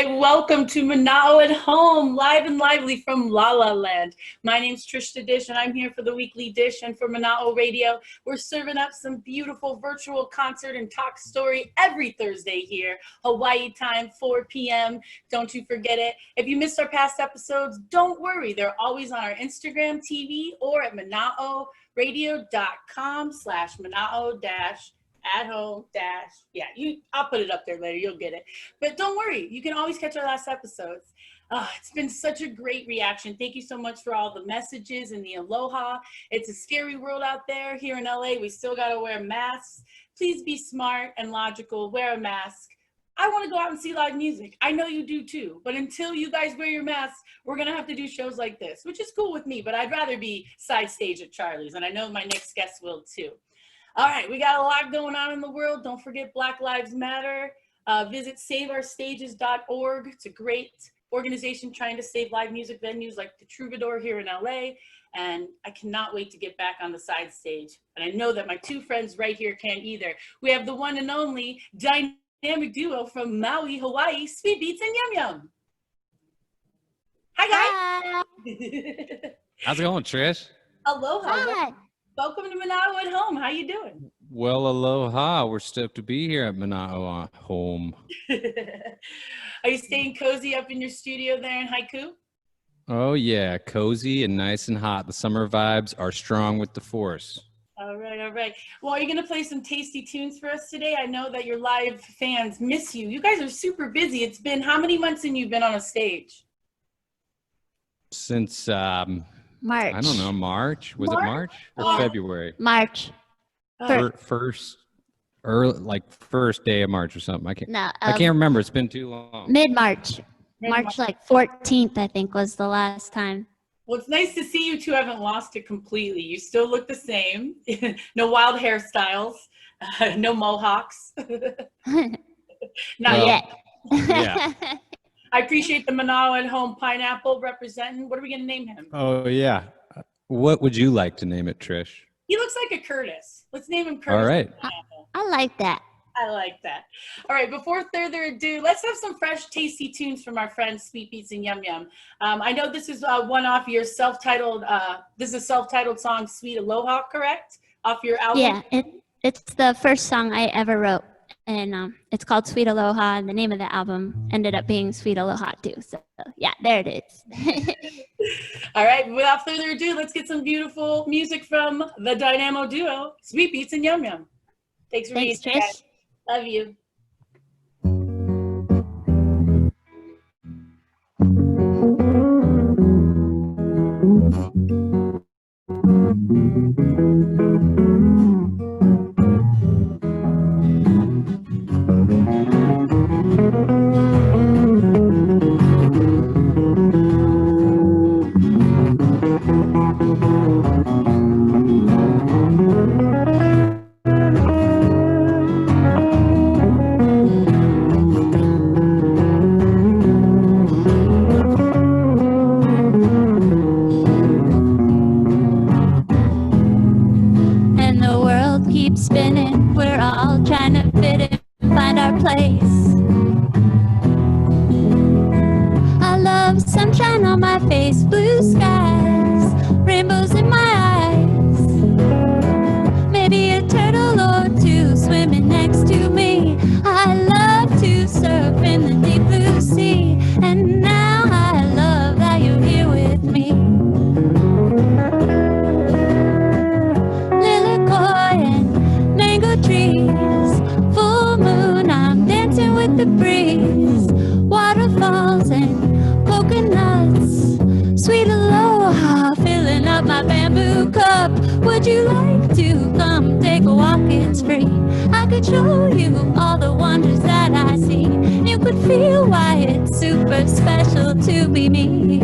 right, welcome to Manao at Home, live and lively from La La Land. My name's Trish da Dish, and I'm here for the weekly dish. And for Manao Radio, we're serving up some beautiful virtual concert and talk story every Thursday here, Hawaii time, 4 p.m. Don't you forget it. If you missed our past episodes, don't worry. They're always on our Instagram, TV, or at manaoradio.com/manao- at home I'll put it up there later, you'll get it, but don't worry, you can always catch our last episodes. It's been such a great reaction. Thank you so much for all the messages and the aloha. It's a scary world out there. Here in LA, we still got to wear masks. Please be smart and logical. Wear a mask. I want to go out and see live music. I know you do too, but until you guys wear your masks, we're gonna have to do shows like this, which is cool with me, but I'd rather be side stage at Charlie's, and I know my next guest will too. All right, we got a lot going on in the world. Don't forget Black Lives Matter. Visit saveourstages.org. It's a great organization trying to save live music venues like the Troubadour here in LA. And I cannot wait to get back on the side stage. And I know that my two friends right here can't either. We have the one and only dynamic duo from Maui, Hawaii, Sweet Beats and Yum Yum. Hi, guys. Hi. How's it going, Trish? Aloha. Hi. Welcome to Manao at Home. How you doing? Well, aloha. We're stoked to be here at Manao at Home. Are you staying cozy up in your studio there in Haiku? Oh, yeah. Cozy and nice and hot. The summer vibes are strong with the force. All right, all right. Well, are you going to play some tasty tunes for us today? I know that your live fans miss you. You guys are super busy. It's been how many months since you've been on a stage? Since, March. I don't know, March? Was it March or February? March. First day of March or something. I can't remember. It's been too long. Mid-March. March like 14th, I think, was the last time. Well, it's nice to see you two haven't lost it completely. You still look the same. No wild hairstyles. No mohawks. Not yet. Yeah. I appreciate the Manao at Home pineapple representing. What are we going to name him? Oh, yeah. What would you like to name it, Trish? He looks like a Curtis. Let's name him Curtis. All right. I like that. I like that. All right, before further ado, let's have some fresh, tasty tunes from our friends Sweet Beats and Yum Yum. I know this is one off your self-titled, this is a self-titled song, Sweet Aloha, correct? Off your album? Yeah, it's the first song I ever wrote. And it's called Sweet Aloha, and the name of the album ended up being Sweet Aloha too. So yeah, there it is. All right, without further ado, let's get some beautiful music from the Dynamo duo, Sweet Beats and Yum Yum. Thanks, Trish. Guys. Love you. Spinning, we're all trying to fit in and find our place. I love sunshine on my face, blue skies, rainbows in my eyes. Maybe a turtle or two swimming next to me. I love to surf in the deep blue sea, and now I love that you're here with me. Trees, full moon, I'm dancing with the breeze. Waterfalls and coconuts, sweet aloha, filling up my bamboo cup. Would you like to come take a walk? It's free. I could show you all the wonders that I see. You could feel why it's super special to be me.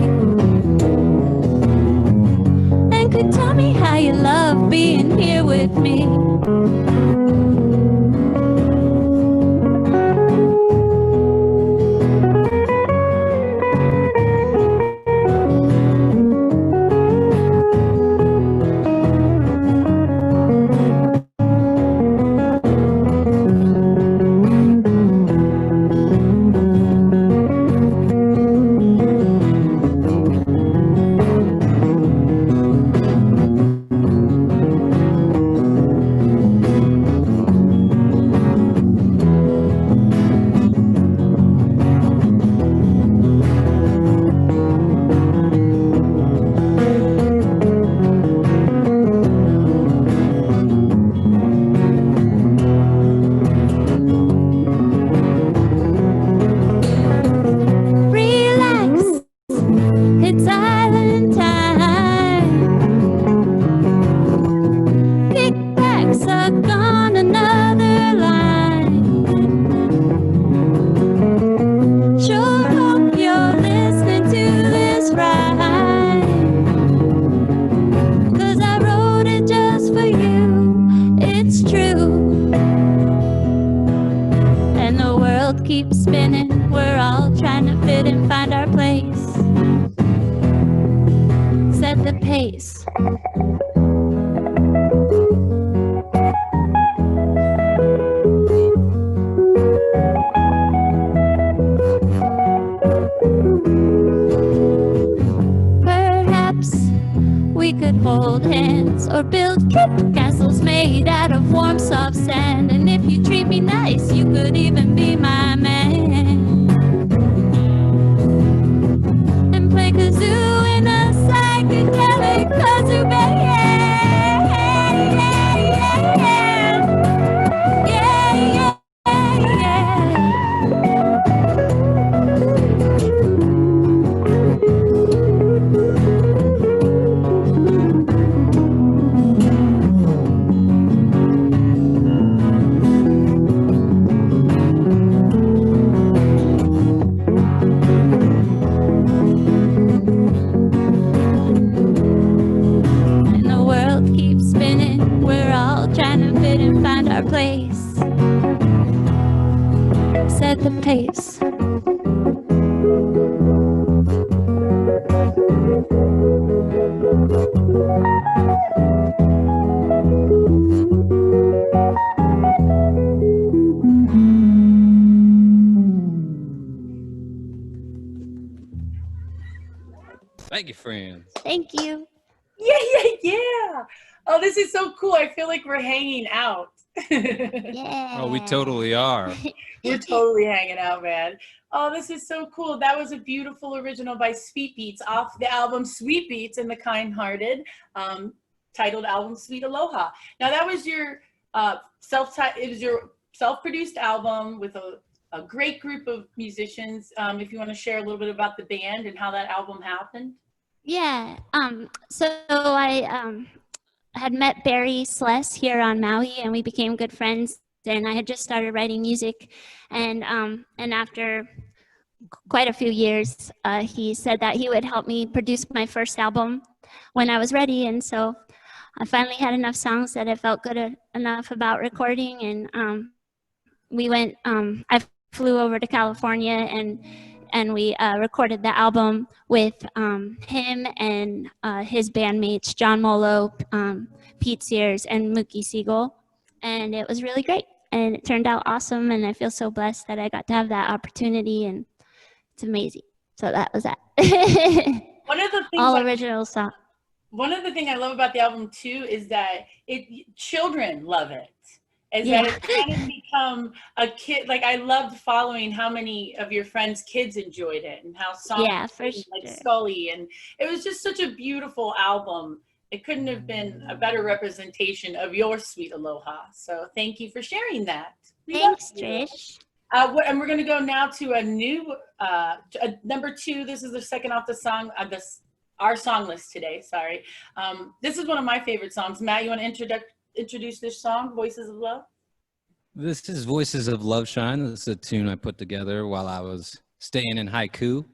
And could tell me how you love being here with me. the pace. Perhaps we could hold hands or build cute castles made out of warm, soft sand. And if you treat me nice, you could even be my man. And play kazoo in a psychedelic kazoo band. Yeah, yeah, yeah, yeah. Yeah, yeah, yeah. And the world keeps spinning. We're all trying to fit and find our place. Set the pace. Thank you, friends. Thank you. Yeah, yeah, yeah. Oh, this is so cool. I feel like we're hanging out. Yeah. Oh, we totally are. We're totally hanging out, man. Oh, this is so cool. That was a beautiful original by Sweet Beats off the album Sweet Beats and the Kind Hearted, titled album Sweet Aloha. Now that was your self-produced album with a great group of musicians. If you want to share a little bit about the band and how that album happened. Yeah. So I had met Barry Sless here on Maui, and we became good friends. And I had just started writing music, and after quite a few years, he said that he would help me produce my first album when I was ready. And so I finally had enough songs that I felt good enough about recording, and we went. I flew over to California, and we recorded the album with him and his bandmates, John Molo, Pete Sears, and Mookie Siegel. And it was really great. And it turned out awesome. And I feel so blessed that I got to have that opportunity. And it's amazing. So that was that. One of the things All original song. One of the things I love about the album too is that children love it. Is Yeah. that it's kind of become a kid. Like I loved following how many of your friends' kids enjoyed it and how songs like sure. Scully, and it was just such a beautiful album. It couldn't have been a better representation of your Sweet Aloha. So thank you for sharing that. Thanks, Trish. And we're going to go now to a new number 2. This is the second off the song, our song list today. Sorry. This is one of my favorite songs. Matt, you want to introduce this song, Voices of Love? This is Voices of Love Shine. This is a tune I put together while I was staying in haiku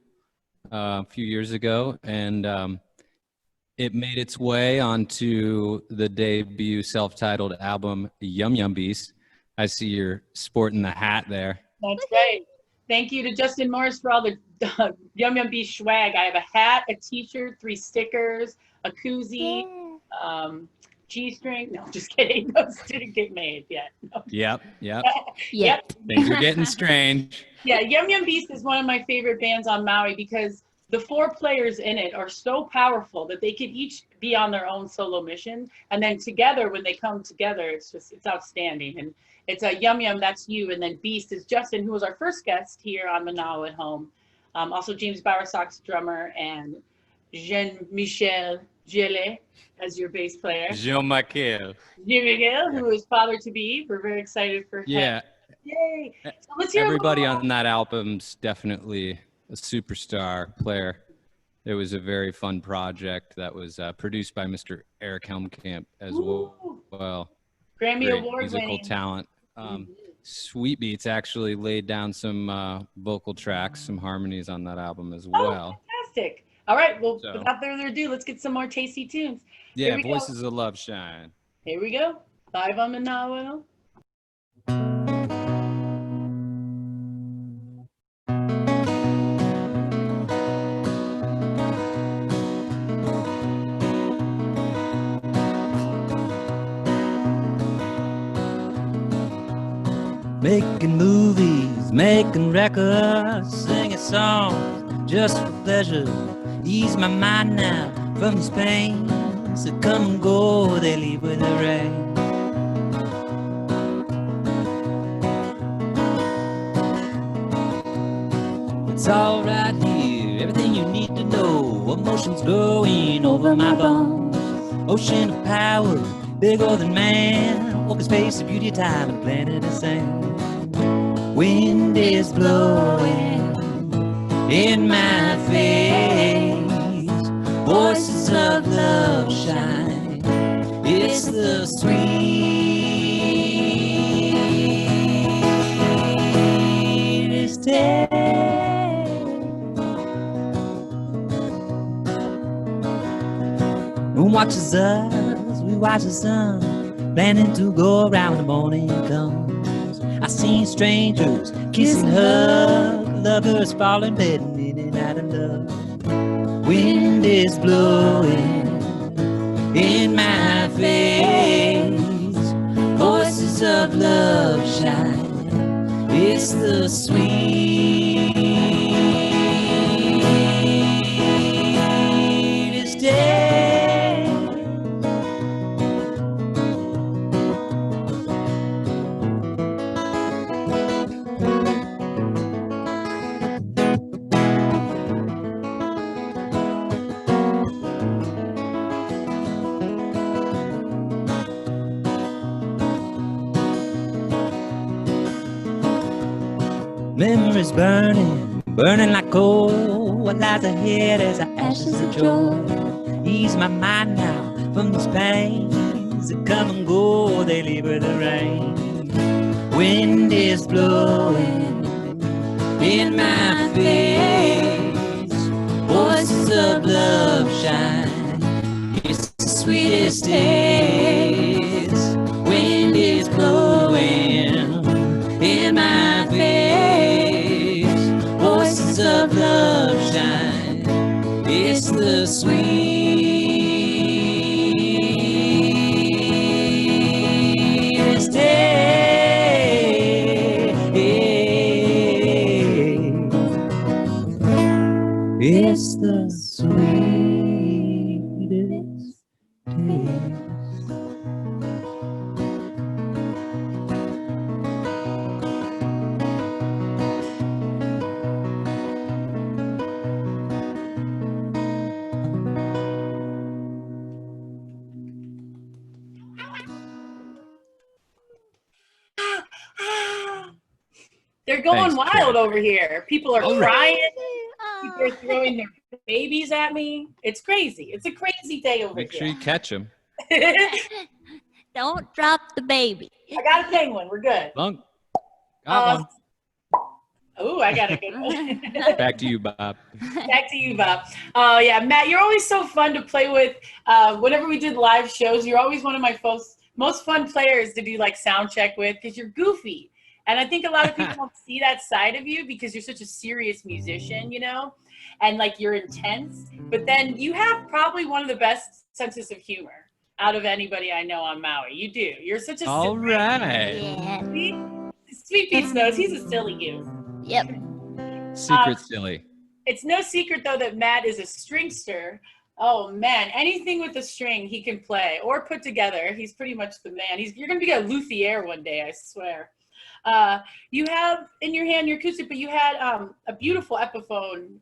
a few years ago, and it made its way onto the debut self-titled album, Yum Yum Beast. I see you're sporting the hat there. That's right. Thank you to Justin Morris for all the Yum Yum Beast swag. I have a hat, a t-shirt, 3 stickers, a koozie, G-string. No, just kidding. Those didn't get made yet. No. Yep. Yep. Things are getting strange. Yeah, Yum Yum Beast is one of my favorite bands on Maui because the 4 players in it are so powerful that they could each be on their own solo mission. And then together, when they come together, it's outstanding. And it's a Yum Yum, that's you. And then Beast is Justin, who was our first guest here on Manao at Home. Also James Bowersock's drummer, and Jean-Michel Gillet as your bass player. Jean-Michel. Jean-Michel, who is father to be. We're very excited for him. Yeah. Yay. So let's hear Everybody on that album's definitely a superstar player. It was a very fun project that was produced by Mr. Eric Helmkamp as well. Grammy Great Award musical winning talent. Sweet Beats actually laid down some vocal tracks, some harmonies on that album as well. Fantastic. All right, well, without further ado, let's get some more tasty tunes. Yeah, Voices of Love Shine. Here we go. Live on Manao. making movies, making records, singing songs just for pleasure. Ease my mind now from these pains that come and go, they leave with the rain. It's all right here, everything you need to know. Emotions growing over my bones. Ocean of power, bigger than man. Walking space of beauty, time, and planet of sand. Wind is blowing in my face. Voices of love shine. It's the sweetest day. Moon watches us, we watch the sun, planning to go around the morning comes. I seen strangers kissing, hug, lovers falling, bedding in and out of love. Wind is blowing in my face. Voices of love shine. It's the sweetest day. Memories burning, burning like coal. What lies ahead as the ashes of joy? Ease my mind now from these pains that come and go, they leave with the rain. Wind is blowing in my face. Voices of love shine. It's the sweetest taste. Wind is blowing in my face. Voices of love shine. It's the sweetest day. It's the sweetest day. They're going Thanks, wild Trish. over here. People are All right. crying. People are throwing their babies at me. It's crazy. It's a crazy day over Make sure here. you catch them. Don't drop the baby. I got a penguin. We're good. Got one. Oh, I got a good one. Back to you, Bob. Back to you, Bob. Oh, yeah. Matt, you're always so fun to play with. Whenever we did live shows, you're always one of my most fun players to do like sound check with because you're goofy. And I think a lot of people don't see that side of you because you're such a serious musician, you know, and like you're intense. But then you have probably one of the best senses of humor out of anybody I know on Maui. You do. You're such a All right. Yeah. Sweet Pete's knows he's a silly goose. Yep. Secret silly. It's no secret though that Matt is a stringster. Oh man, anything with a string he can play or put together. He's pretty much the man. You're gonna be a luthier one day, I swear. You have in your hand your acoustic, but you had a beautiful Epiphone,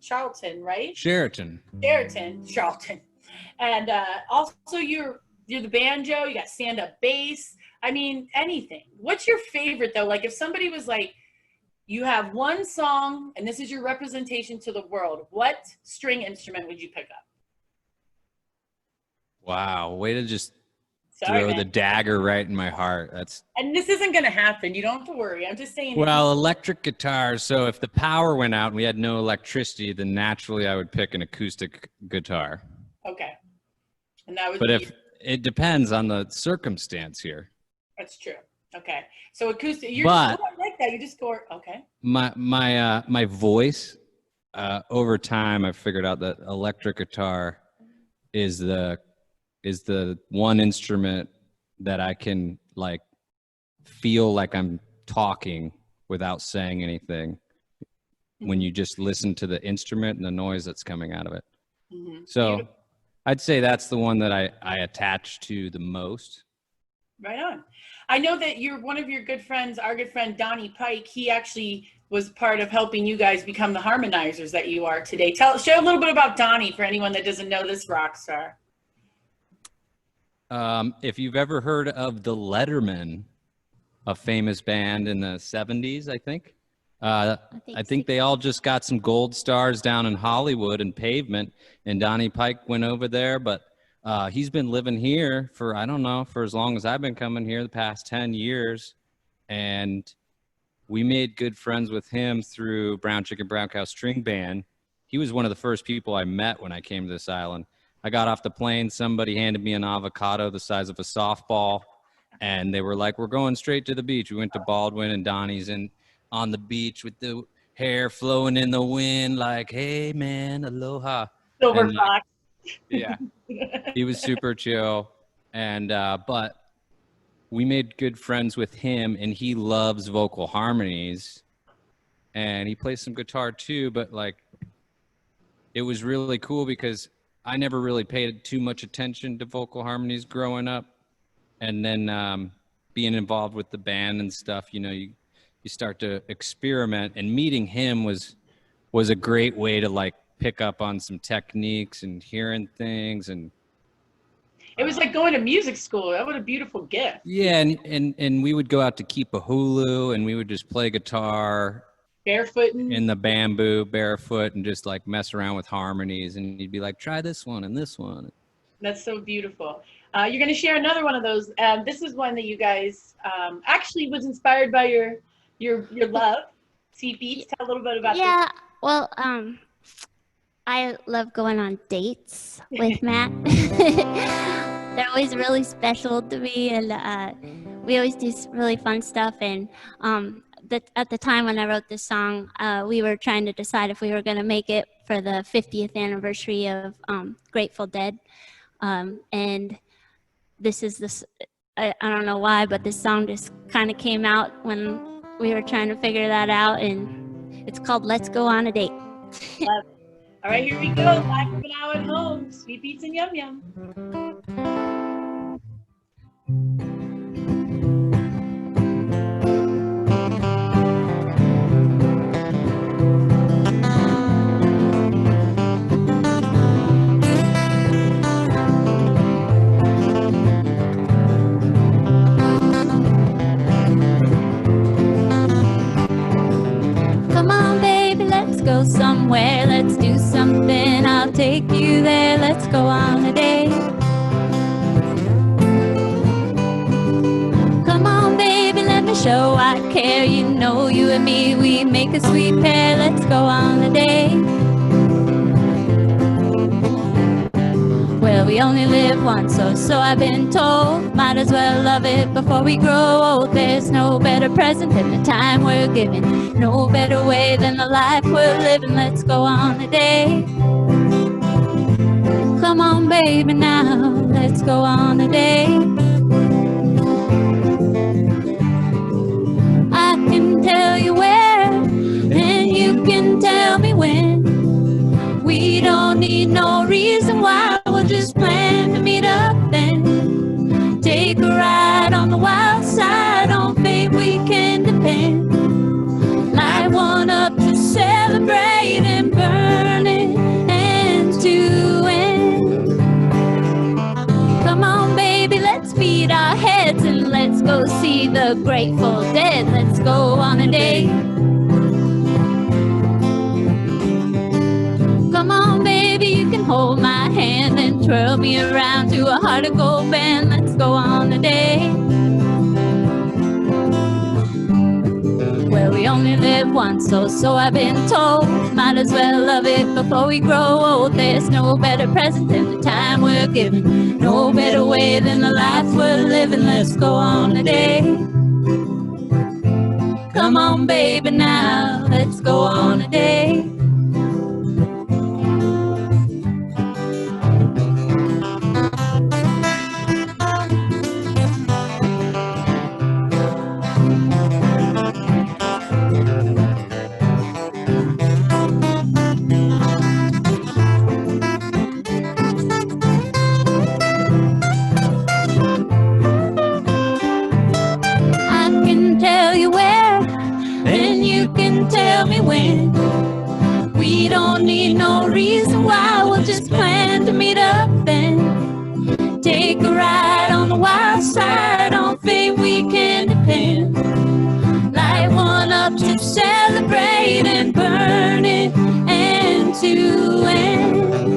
Charlton, right? Sheraton. Charlton, and also you're the banjo. You got stand-up bass. I mean, anything. What's your favorite though? Like if somebody was like, you have one song and this is your representation to the world, what string instrument would you pick up? Wow, way to just Sorry, throw man. the dagger right in my heart. That's And this isn't going to happen. You don't have to worry. I'm just saying. well, electric guitar. So if the power went out and we had no electricity, then naturally I would pick an acoustic guitar. Okay. And that would But be, if it depends on the circumstance here. that's true. Okay. So acoustic, you're But- just, oh, I like that. You just score. Okay. My voice, over time, I figured out that electric guitar is the one instrument that I can like feel like I'm talking without saying anything when you just listen to the instrument and the noise that's coming out of it. So Beautiful. I'd say that's the one that I attach to the most. Right on. I know that one of your good friends, our good friend Donnie Pike, he actually was part of helping you guys become the harmonizers that you are today. Share a little bit about Donnie for anyone that doesn't know this rock star. If you've ever heard of the Lettermen, a famous band in the 70s, I think. I think they all just got some gold stars down in Hollywood and Pavement, and Donnie Pike went over there, but he's been living here for, I don't know, for as long as I've been coming here, the past 10 years. And we made good friends with him through Brown Chicken Brown Cow String Band. He was one of the first people I met when I came to this island. I got off the plane, somebody handed me an avocado the size of a softball, and they were like, we're going straight to the beach. We went to Baldwin, and Donnie's on the beach with the hair flowing in the wind, like, hey, man, aloha. Silver Fox. Yeah, he was super chill. And but we made good friends with him, and he loves vocal harmonies, and he plays some guitar too. But like, it was really cool because I never really paid too much attention to vocal harmonies growing up. And then being involved with the band and stuff, you know, you start to experiment, and meeting him was a great way to like pick up on some techniques and hearing things. And it was like going to music school. What a beautiful gift. Yeah, and we would go out to Keepahulu, and we would just play guitar barefooting in the bamboo, barefoot, and just like mess around with harmonies. And you'd be like, try this one and this one. That's so beautiful. You're going to share another one of those. This is one that you guys actually was inspired by your love. Sweet Beats. Tell a little bit about Yeah, well, I love going on dates with Matt. They're always really special to me, and we always do really fun stuff. And at the time when I wrote this song, we were trying to decide if we were going to make it for the 50th anniversary of Grateful Dead. And this is this, I don't know why, but this song just kind of came out when we were trying to figure that out, and it's called Let's Go on a Date. Love it. All right, here we go. Live from now at home. Sweet Beats and Yum Yum. Go somewhere, let's do something, I'll take you there, let's go on a date. Come on baby, let me show I care, you know you and me, we make a sweet pair, let's go on a date. Well, we only live once, so I've been told, might as well love it before we grow old. There's no better present than the time we're giving, no better way than the life we're living. Let's go on a date. Come on baby now, let's go on a date. I can tell you where, and you can tell me when. We don't need no reason why, we'll just plan to meet up then. Take a ride on the wild side, on fate we can depend. Light one up to celebrate and burn it end to end. Come on baby, let's feed our heads and let's go see the Grateful Dead. Let's go on a date. Come on baby, you can hold my hand and twirl me around to a heart of gold band. Let's go on a date. Well, we only live once, so I've been told, might as well love it before we grow old. There's no better present than the time we're giving, no better way than the life we're living. Let's go on a date. Come on baby now, let's go on a date. take a ride on the wild side. On fame we can depend. Light one up to celebrate and burn it end to end.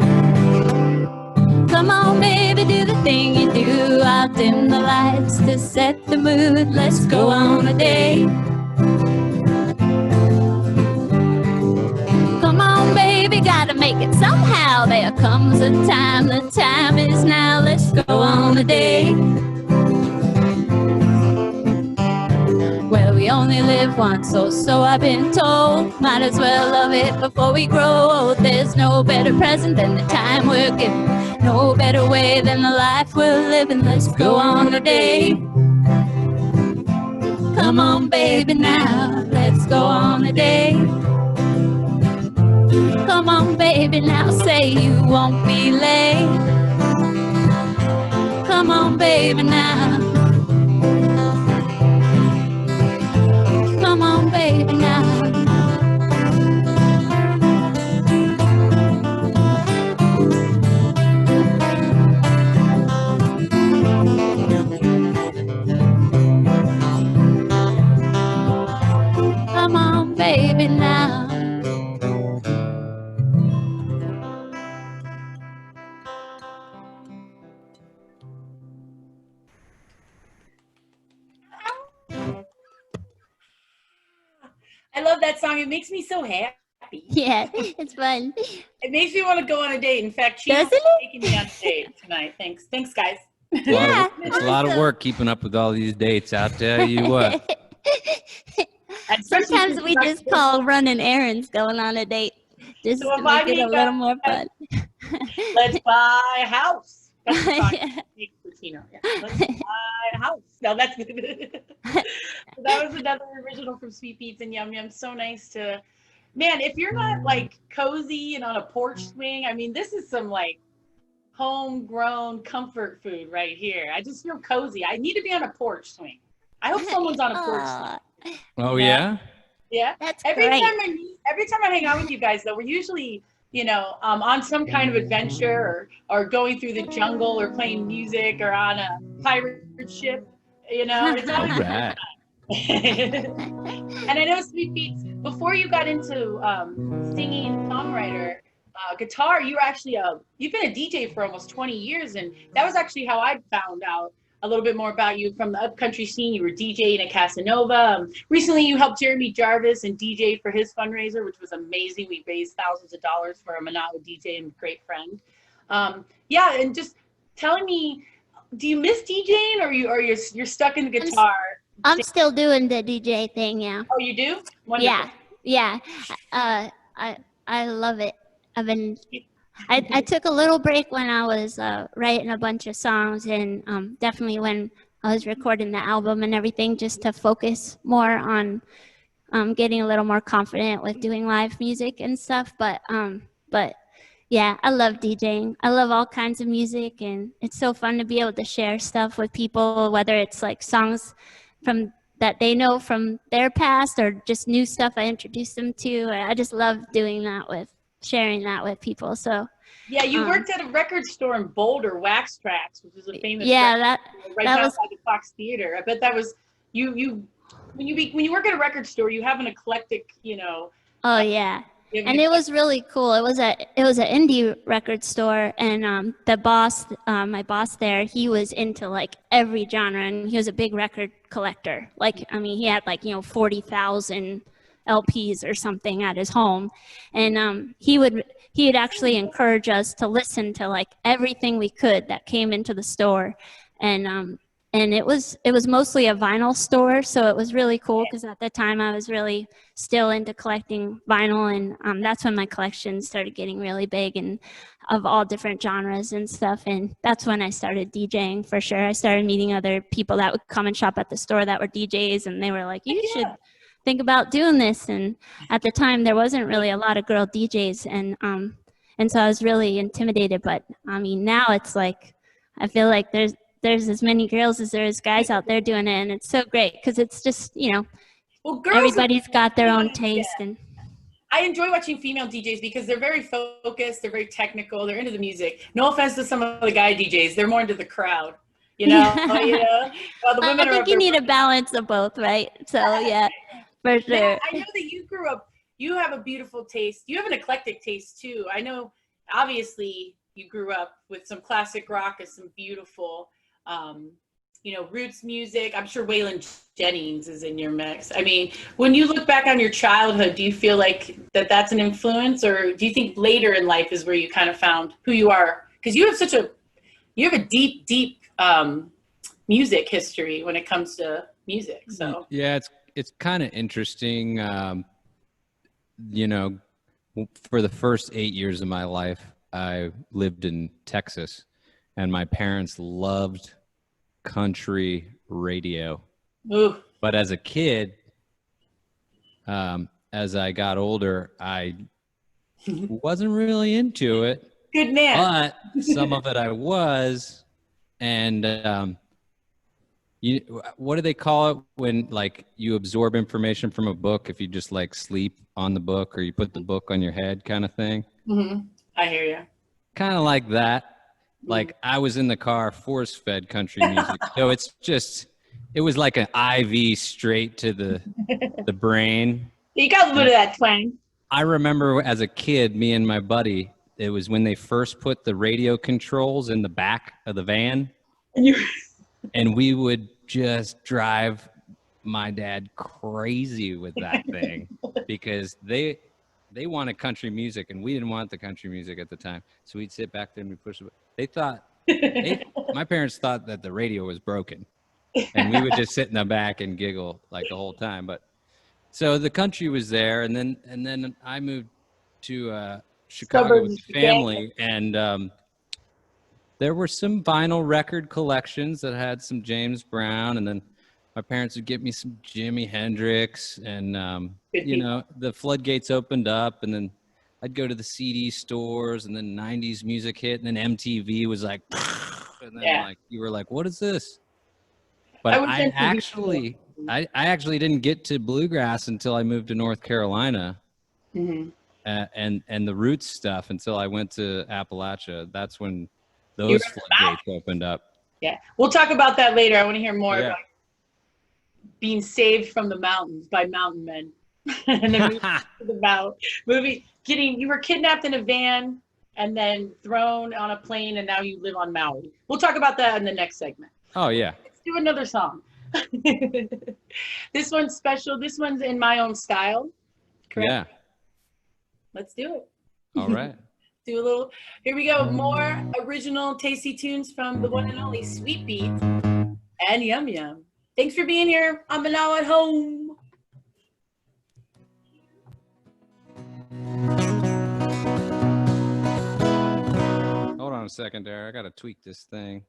Come on, baby, do the thing you do. I'll dim the lights to set the mood. Let's go on a date. Come on, baby, gotta make it somehow. There comes a time, the time is now. Let's go on a date. Well, we only live once, so I've been told. Might as well love it before we grow old. There's no better present than the time we're given. No better way than the life we're living. Let's go on a date. Come on, baby, now. Let's go on a date. Come on, baby, now. Say you won't be late. Come on, baby, now. Come on, baby, now. Come on, baby, now. I love that song. It makes me so happy. Yeah, it's fun. It makes me want to go on a date. In fact, she's Doesn't it? taking me on a date tonight. Thanks, guys. Yeah, It's a lot of work keeping up with all these dates. I'll tell you what. Sometimes we just call running errands going on a date just So to if I make it a meet little a- more fun. Let's buy a house. That's the song. Yeah. Latino. Yeah. Let's buy a house. No, that's that was another original from Sweet Beats and Yum Yum. So nice to, man. If you're not like cozy and on a porch swing, I mean, this is some like homegrown comfort food right here. I just feel cozy. I need to be on a porch swing. I hope someone's on a porch swing. Aw, Oh, yeah? Yeah. that's Every great. time I hang out with you guys, though, we're usually, on some kind of adventure or going through the jungle or playing music or on a pirate ship. It's always Right. And I know Sweet Beats, before you got into singing, songwriter, guitar, you were actually you've been a DJ for almost 20 years, and that was actually how I found out a little bit more about you from the Upcountry scene. You were DJing at Casanova. Recently, you helped Jeremy Jarvis and DJ for his fundraiser, which was amazing. We raised thousands of dollars for a Manao DJ and great friend. And just telling me, do you miss DJing, or you're stuck in the guitar? I'm still doing the DJ thing, yeah. Oh, you do? Wonderful. Yeah. I love it. I took a little break when I was writing a bunch of songs, and definitely when I was recording the album and everything, just to focus more on getting a little more confident with doing live music and stuff. But yeah, I love DJing. I love all kinds of music, and it's so fun to be able to share stuff with people, whether it's like songs from that they know from their past or just new stuff I introduced them to. I just love doing that sharing that with people. So yeah, you worked at a record store in Boulder, Wax Tracks, which is a famous yeah, right that outside the Fox Theater. I bet that was you when you work at a record store, you have an eclectic, oh yeah. And it was really cool. It was an indie record store, and the boss, my boss there, he was into like every genre, and he was a big record collector. Like, I mean, he had like 40,000 LPs or something at his home, and he'd actually encourage us to listen to like everything we could that came into the store, and it was mostly a vinyl store, so it was really cool because at the time I was really still into collecting vinyl, and that's when my collection started getting really big and of all different genres and stuff, and that's when I started DJing for sure. I started meeting other people that would come and shop at the store that were DJs, and they were like, you should think about doing this. And at the time there wasn't really a lot of girl DJs, and so I was really intimidated. But I mean, now it's like I feel like there's as many girls as there is guys out there doing it, and it's so great because it's just well, girls everybody's got their own taste. And I enjoy watching female DJs because they're very focused, they're very technical, they're into the music. No offense to some of the guy DJs, they're more into the crowd. You know, While the women I are think up you there need a working. balance of both, right? So yeah, for Now, sure. I know that you grew up, you have a beautiful taste. You have an eclectic taste too. I know, obviously, you grew up with some classic rock and some beautiful, roots music. I'm sure Waylon Jennings is in your mix. I mean, when you look back on your childhood, do you feel like that's an influence, or do you think later in life is where you kind of found who you are? Because you have a deep, deep music history when it comes to music. So yeah, it's kind of interesting. For the first 8 years of my life, I lived in Texas, and my parents loved country radio. ooh. But as a kid, as I got older, I wasn't really into it. Good man. But some of it I was. And what do they call it when like you absorb information from a book if you just like sleep on the book or you put the book on your head kind of thing? Mm-hmm. I hear you. Kind of like that. Like I was in the car, force-fed country music. So it was like an IV straight to the brain. You got a little bit of that twang. I remember as a kid, me and my buddy, it was when they first put the radio controls in the back of the van. And we would just drive my dad crazy with that thing because they wanted country music and we didn't want the country music at the time. So we'd sit back there and we'd push it. My parents thought that the radio was broken and we would just sit in the back and giggle like the whole time. But so the country was there. And then I moved to Chicago with the family, and there were some vinyl record collections that had some James Brown, and then my parents would get me some Jimi Hendrix, and the floodgates opened up, and then I'd go to the CD stores, and then 90s music hit, and then MTV was like, and then like you were like, what is this? But I actually didn't get to bluegrass until I moved to North Carolina. Mm-hmm. And the roots stuff until I went to Appalachia. That's when those floodgates opened up. Yeah, we'll talk about that later. I want to hear more about being saved from the mountains by mountain men, and then you were kidnapped in a van and then thrown on a plane, and now you live on Maui. We'll talk about that in the next segment. Oh yeah. Let's do another song. This one's special. This one's in my own style. Correct? Yeah. Let's do it. All right. Do a little. Here we go. More original tasty tunes from the one and only Sweet Beat and Yum Yum. Thanks for being here on Manao at Home. Hold on a second there. I got to tweak this thing.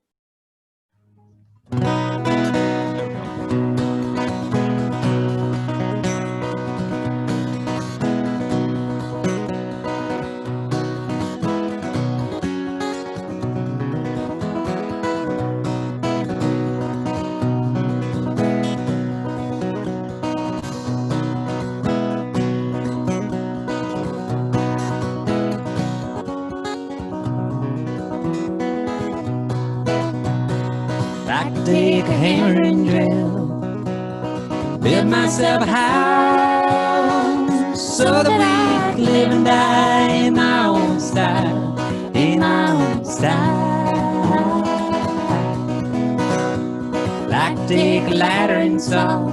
Take a hammer and drill, build myself a house so that I can live and die in my own style, in my own style. Like to take a ladder and saw,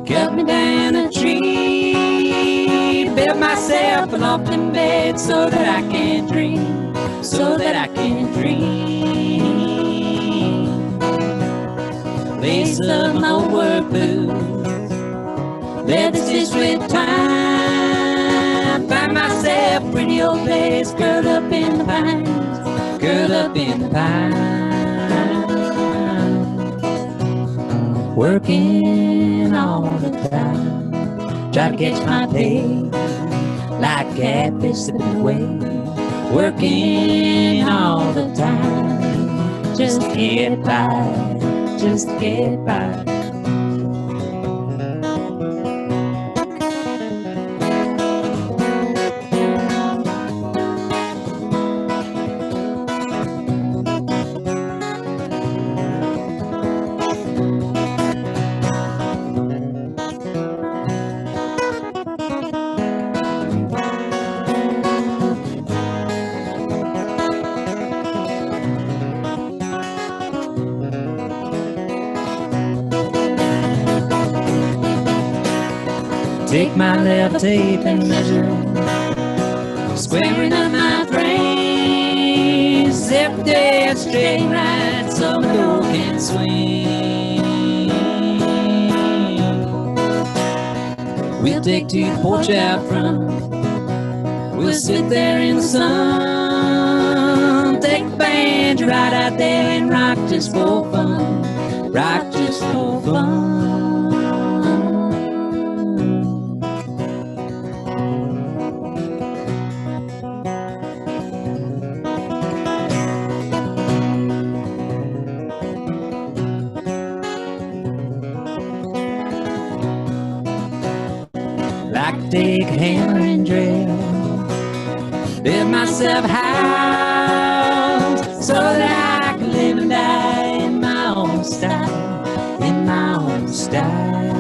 cut me down a tree, build myself a lofting bed so that I can dream, so that I can dream. Lace up my work boots, leather stitched with time. Find myself a pretty old place, curled up in the pines, curled up in the pines. Working all the time, try to catch my pay, like catfish slipping away. Working all the time, just to get by. Just get by. take my left tape and measure, squaring up my frames. Every day it's straight right, so my door can swing. We'll take to the porch out front, we'll sit there in the sun, take the banjo right out there and rock just for fun, rock just for fun. Like to take a hammer and drill, build myself a house so that I can live and die in my own style, in my own style.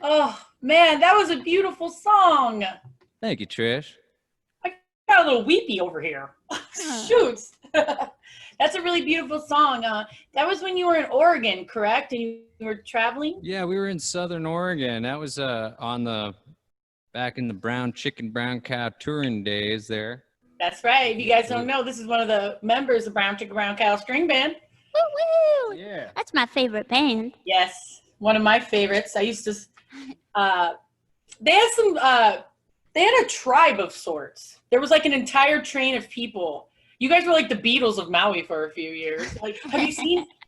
Oh man, that was a beautiful song. Thank you, Trish. I got a little weepy over here. Shoots. That's a really beautiful song. That was when you were in Oregon, correct? And you were traveling? Yeah, we were in Southern Oregon. That was back in the brown chicken, brown cow touring days there. That's right. If you guys don't know, this is one of the members of Brown Chicken Brown Cow String Band. Woo-woo! Yeah. That's my favorite band. Yes, one of my favorites. I used to. They had a tribe of sorts. There was like an entire train of people. You guys were like the Beatles of Maui for a few years. Like, did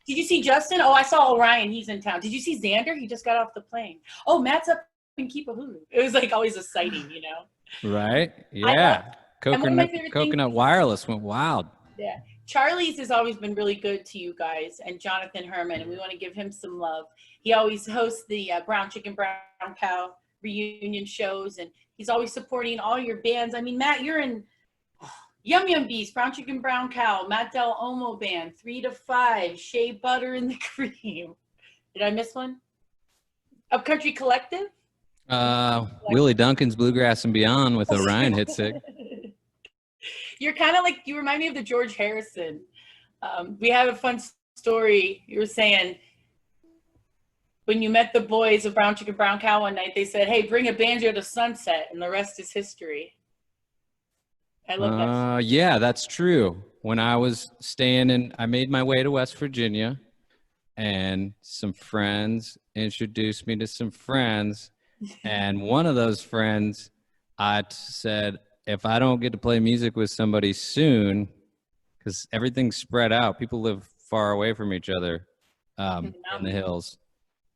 you see Justin? Oh, I saw Orion. He's in town. Did you see Xander? He just got off the plane. Oh, Matt's up in Kipahulu. It was like always a sighting, you know? Right? Yeah. Coconut Wireless went wild. Yeah. Charlie's has always been really good to you guys, and Jonathan Herman, and we want to give him some love. He always hosts the Brown Chicken Brown Cow reunion shows, and he's always supporting all your bands. I mean, Matt, you're in Yum Yum Beast, Brown Chicken Brown Cow, Matt Del Omo Band, 3 to 5, Shea Butter in the Cream. Did I miss one? Upcountry Collective? Willie Duncan's Bluegrass and Beyond with Orion Hitzig. You're kind of like, you remind me of the George Harrison. We have a fun story. You were saying when you met the boys of Brown Chicken Brown Cow one night, they said, hey, bring a banjo to Sunset, and the rest is history. I love that. Yeah, that's true. When I was I made my way to West Virginia, and some friends introduced me to some friends. And one of those friends, I said, if I don't get to play music with somebody soon, because everything's spread out, people live far away from each other in the hills.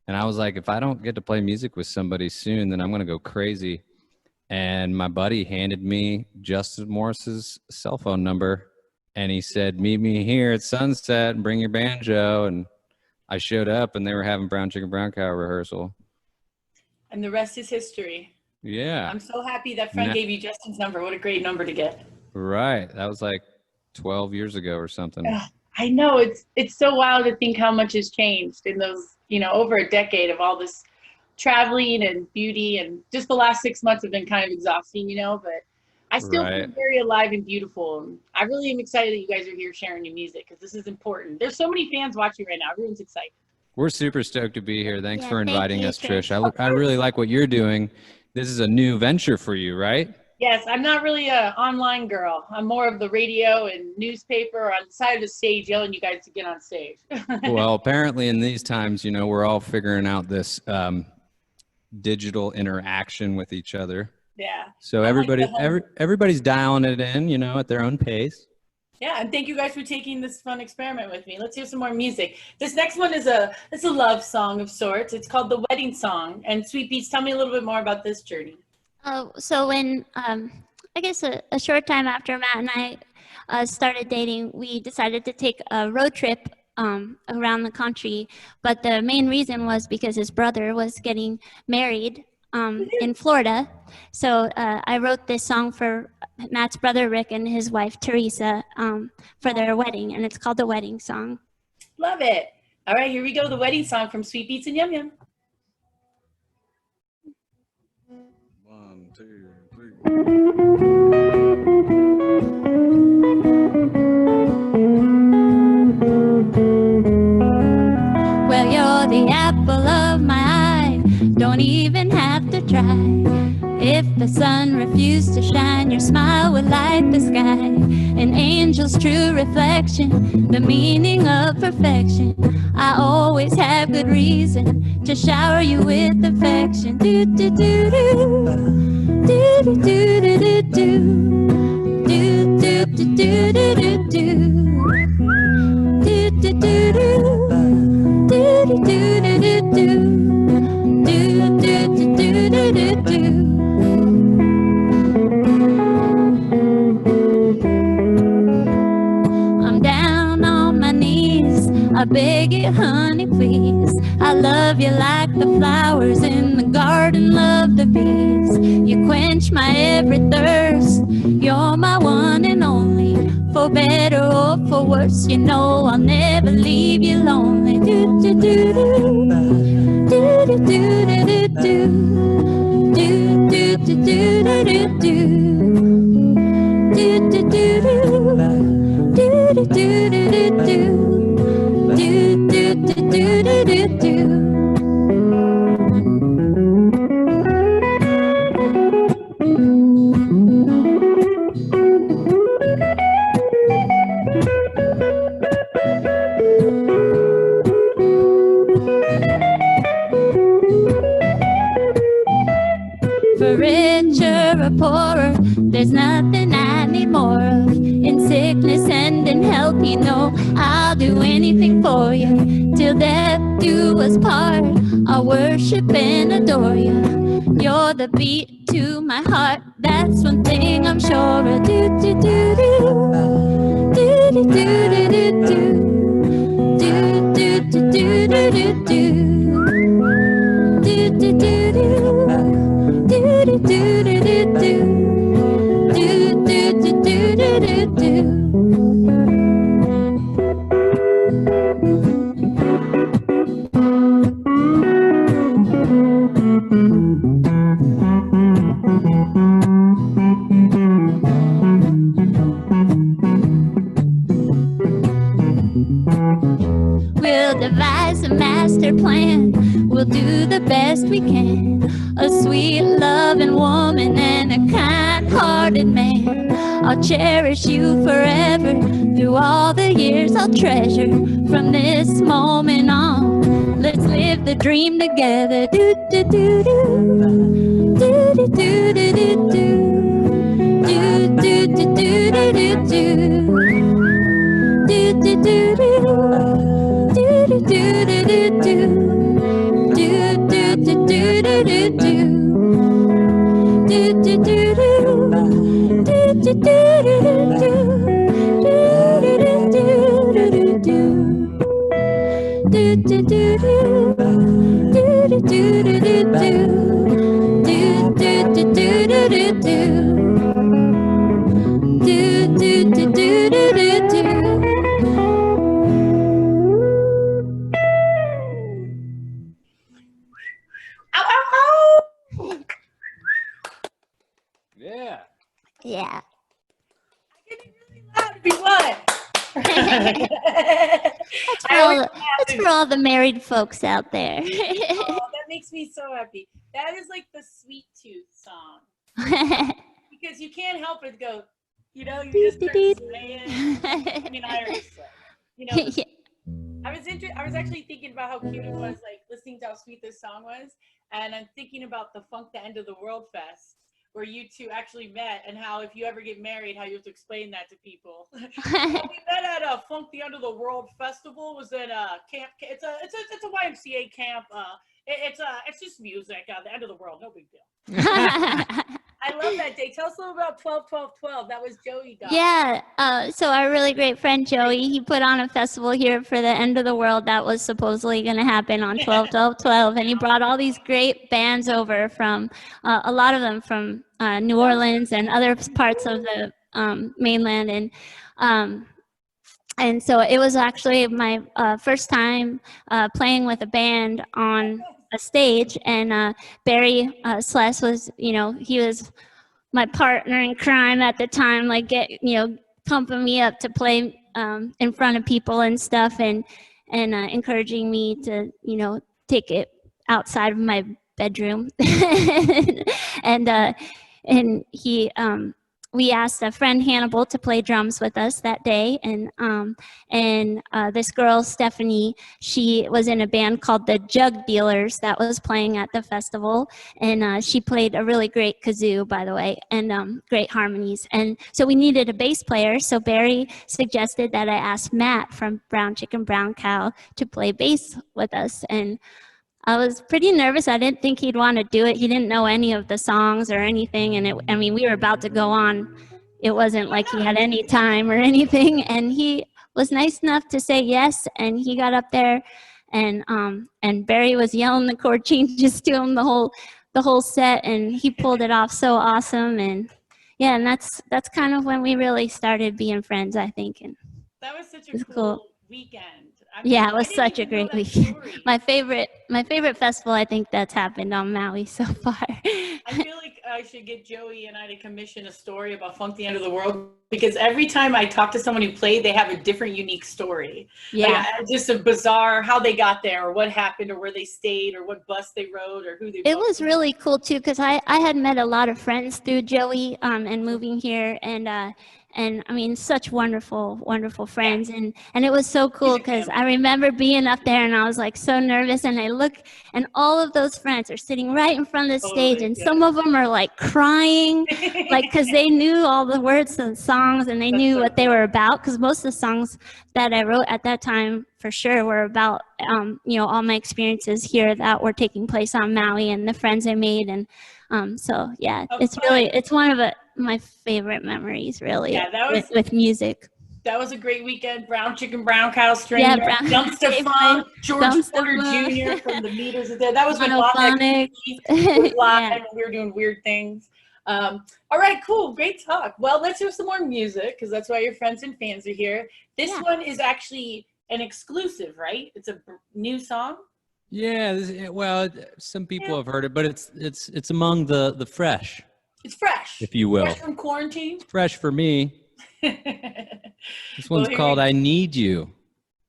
And I was like, if I don't get to play music with somebody soon, then I'm going to go crazy. And my buddy handed me Justin Morris's cell phone number, and he said, meet me here at Sunset and bring your banjo. And I showed up, and they were having Brown Chicken Brown Cow rehearsal. And the rest is history. Yeah. I'm so happy that friend gave you Justin's number. What a great number to get. Right. That was like 12 years ago or something. I know. It's so wild to think how much has changed in those, over a decade of all this traveling and beauty, and just the last 6 months have been kind of exhausting, but I still feel very alive and beautiful. And I really am excited that you guys are here sharing your music, because this is important. There's so many fans watching right now. Everyone's excited. We're super stoked to be here. Thanks for inviting us, Trish. I really like what you're doing. This is a new venture for you, right? Yes, I'm not really an online girl. I'm more of the radio and newspaper, or on the side of the stage yelling you guys to get on stage. Well, apparently in these times, we're all figuring out this digital interaction with each other. Yeah. So everybody's dialing it in, at their own pace. Yeah, and thank you guys for taking this fun experiment with me. Let's hear some more music. This next one is a love song of sorts. It's called The Wedding Song. And Sweet Beats, tell me a little bit more about this journey. So when, I guess a short time after Matt and I started dating, we decided to take a road trip around the country. But the main reason was because his brother was getting married in Florida. So I wrote this song for Matt's brother Rick and his wife Teresa for their wedding, and it's called The Wedding Song. Love it. All right, here we go. The Wedding Song from Sweet Beats and Yum Yum. 1, 2, 3. the apple of my eye. Don't even have to try. If the sun refused to shine, your smile would light the sky. An angel's true reflection, the meaning of perfection. I always have good reason to shower you with affection. Do do do do, do do do do do, do do do do do do do. Do do do do, do do do do do do, do do do do do do. I'm down on my knees, I beg you, honey, please. I love you like the flowers in the garden love the bees. You quench my every thirst, you're my one and only. For better or for worse, you know I'll never leave you lonely. Do do do do, do do do do do, do do do do do do, do do do do, do do do do do, do do do do do. For richer or poorer, there's nothing I need more of. In sickness and in health, you know I'll do anything for you. Till death do us part, I'll worship and adore you. You're the beat to my heart, that's one thing I'm sure of. Do do do do, do do do do do, do do do do do do do, do do do do. Do do do do do do, do do do do do do. We'll devise a master plan, we'll do the best we can. A sweet, loving woman and a kind-hearted man. I'll cherish you forever, through all the years I'll treasure. From this moment on, let's live the dream together. Do do do do, do do do do do do, do do do do do do do, do do do do, do do do do do. Do do do do do do do, do do do do, do do do do do, do do do do do, do do do do, do do do do do, do do do do do, do do do do do do, do do do do do. Yeah. Yeah. To be what? That's for all the married folks out there. Oh, that makes me so happy. That is like the sweet tooth song. Because you can't help but go, you know, you just start swaying. I mean, I already sway. You know, Yeah. I was actually thinking about how cute it was, like listening to how sweet this song was, and I'm thinking about the Funk the End of the World Fest, where you two actually met, and how if you ever get married, how you have to explain that to people. We met at Funk the End of the World Festival. Was at a camp. It's a YMCA camp. It's just music. The end of the world, no big deal. I love that day. Tell us a little about 12-12-12. That was Joey Dog. Yeah, so our really great friend Joey, he put on a festival here for the end of the world that was supposedly going to happen on 12-12-12, and he brought all these great bands over from, a lot of them from New Orleans and other parts of the mainland, and so it was actually my first time playing with a band on a stage, and Barry Sless was, he was my partner in crime at the time, like pumping me up to play in front of people and stuff, and and encouraging me to, take it outside of my bedroom. and he we asked a friend Hannibal to play drums with us that day, and this girl Stephanie, she was in a band called the Jug Dealers that was playing at the festival, and she played a really great kazoo, by the way, and great harmonies. And so we needed a bass player, so Barry suggested that I ask Matt from Brown Chicken Brown Cow to play bass with us, and I was pretty nervous. I didn't think he'd want to do it. He didn't know any of the songs or anything. And we were about to go on. It wasn't like he had any time or anything. And he was nice enough to say yes. And he got up there, and Barry was yelling the chord changes to him the whole set. And he pulled it off so awesome. And yeah, and that's kind of when we really started being friends, I think. And that was such a cool weekend. Yeah, it was such a great weekend. My favorite festival, I think, that's happened on Maui so far. I feel like I should get Joey and I to commission a story about Funk the End of the World, because every time I talk to someone who played, they have a different, unique story. Yeah. Like, just a bizarre how they got there, or what happened, or where they stayed, or what bus they rode, or who they It was really cool, too, because I had met a lot of friends through Joey and moving here, and I mean, such wonderful friends. Yeah. And it was so cool because I remember being up there and I was like so nervous, and I look and all of those friends are sitting right in front of the stage, and some of them are like crying, like, because they knew all the words of the songs and they knew what they were about, because most of the songs that I wrote at that time for sure were about, all my experiences here that were taking place on Maui and the friends I made. And so yeah, it's one of my favorite memories, really. Yeah, that was with music. That was a great weekend. Brown Chicken, Brown Cow, Stranger, Dumpster Funk, George Porter Jr. from the Meters there. That was when Monophonic was live and we were doing weird things. All right, cool, great talk. Well, let's hear some more music, because that's why your friends and fans are here. This one is actually an exclusive, right? It's a new song. Yeah, well, some people have heard it, but it's among the fresh. It's fresh, if you will. Fresh from quarantine. It's fresh for me. This one's called "I Need You."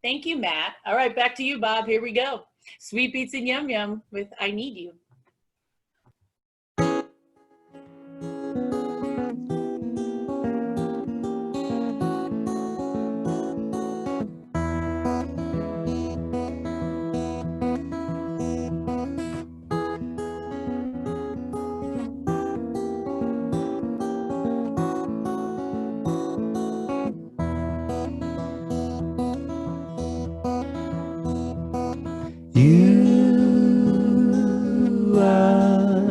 Thank you, Matt. All right, back to you, Bob. Here we go. Sweet Beats and Yum Yum with "I Need You." You are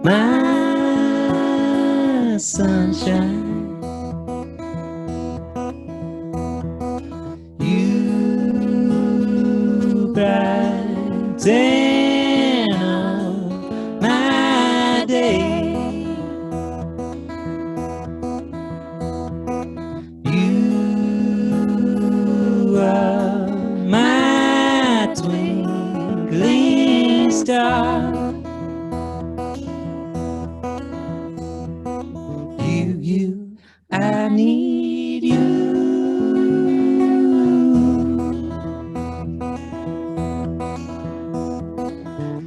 my sunshine. You brighten up my day. You are my twinkling star. You, I need you.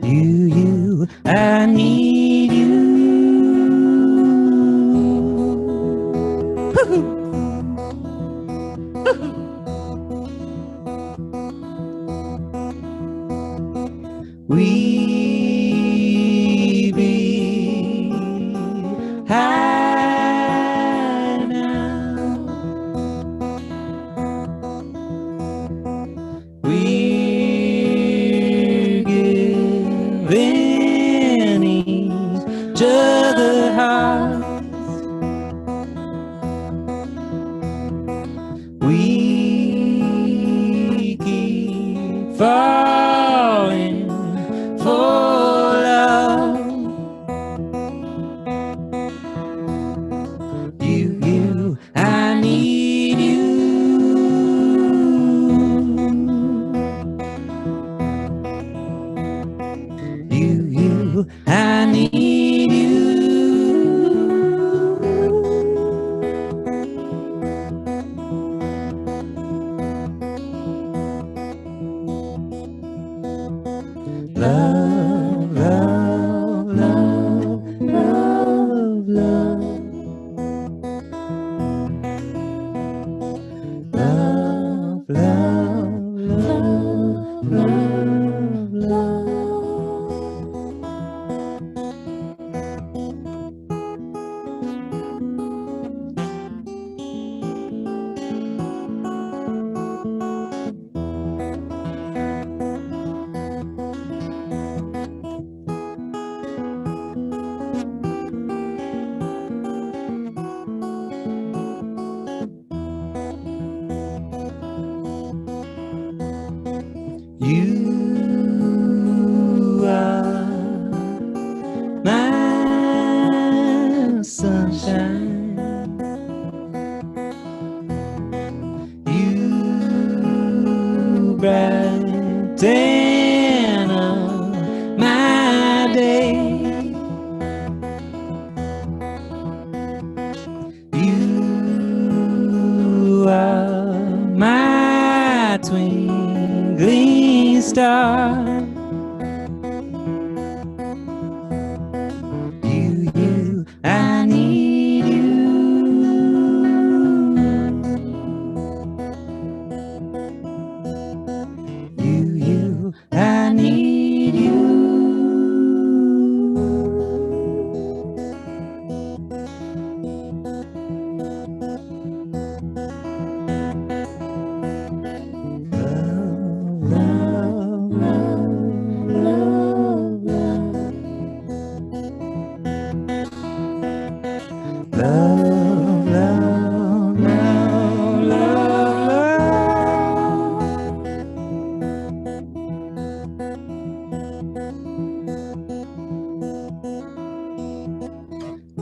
You, I need you. We be high now. We're giving each other hearts. We keep falling for love. You, I need you. You, I need you. Love, love, love, love, love. Love, love, love, love, love. You are my sunshine. You brighten up my day. You are my twinkling star. You, I need you. You, I need you. Love, love, love, love, love, love, love, love.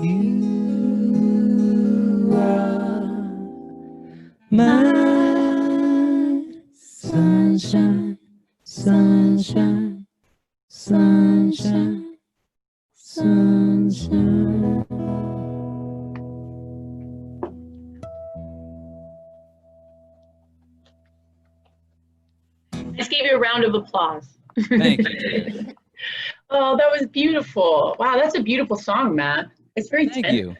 You are my sunshine, sunshine, sunshine, sunshine. Let's give you a round of applause. Thank you. Oh, that was beautiful. Wow, that's a beautiful song, Matt. It's very Thank tender. you.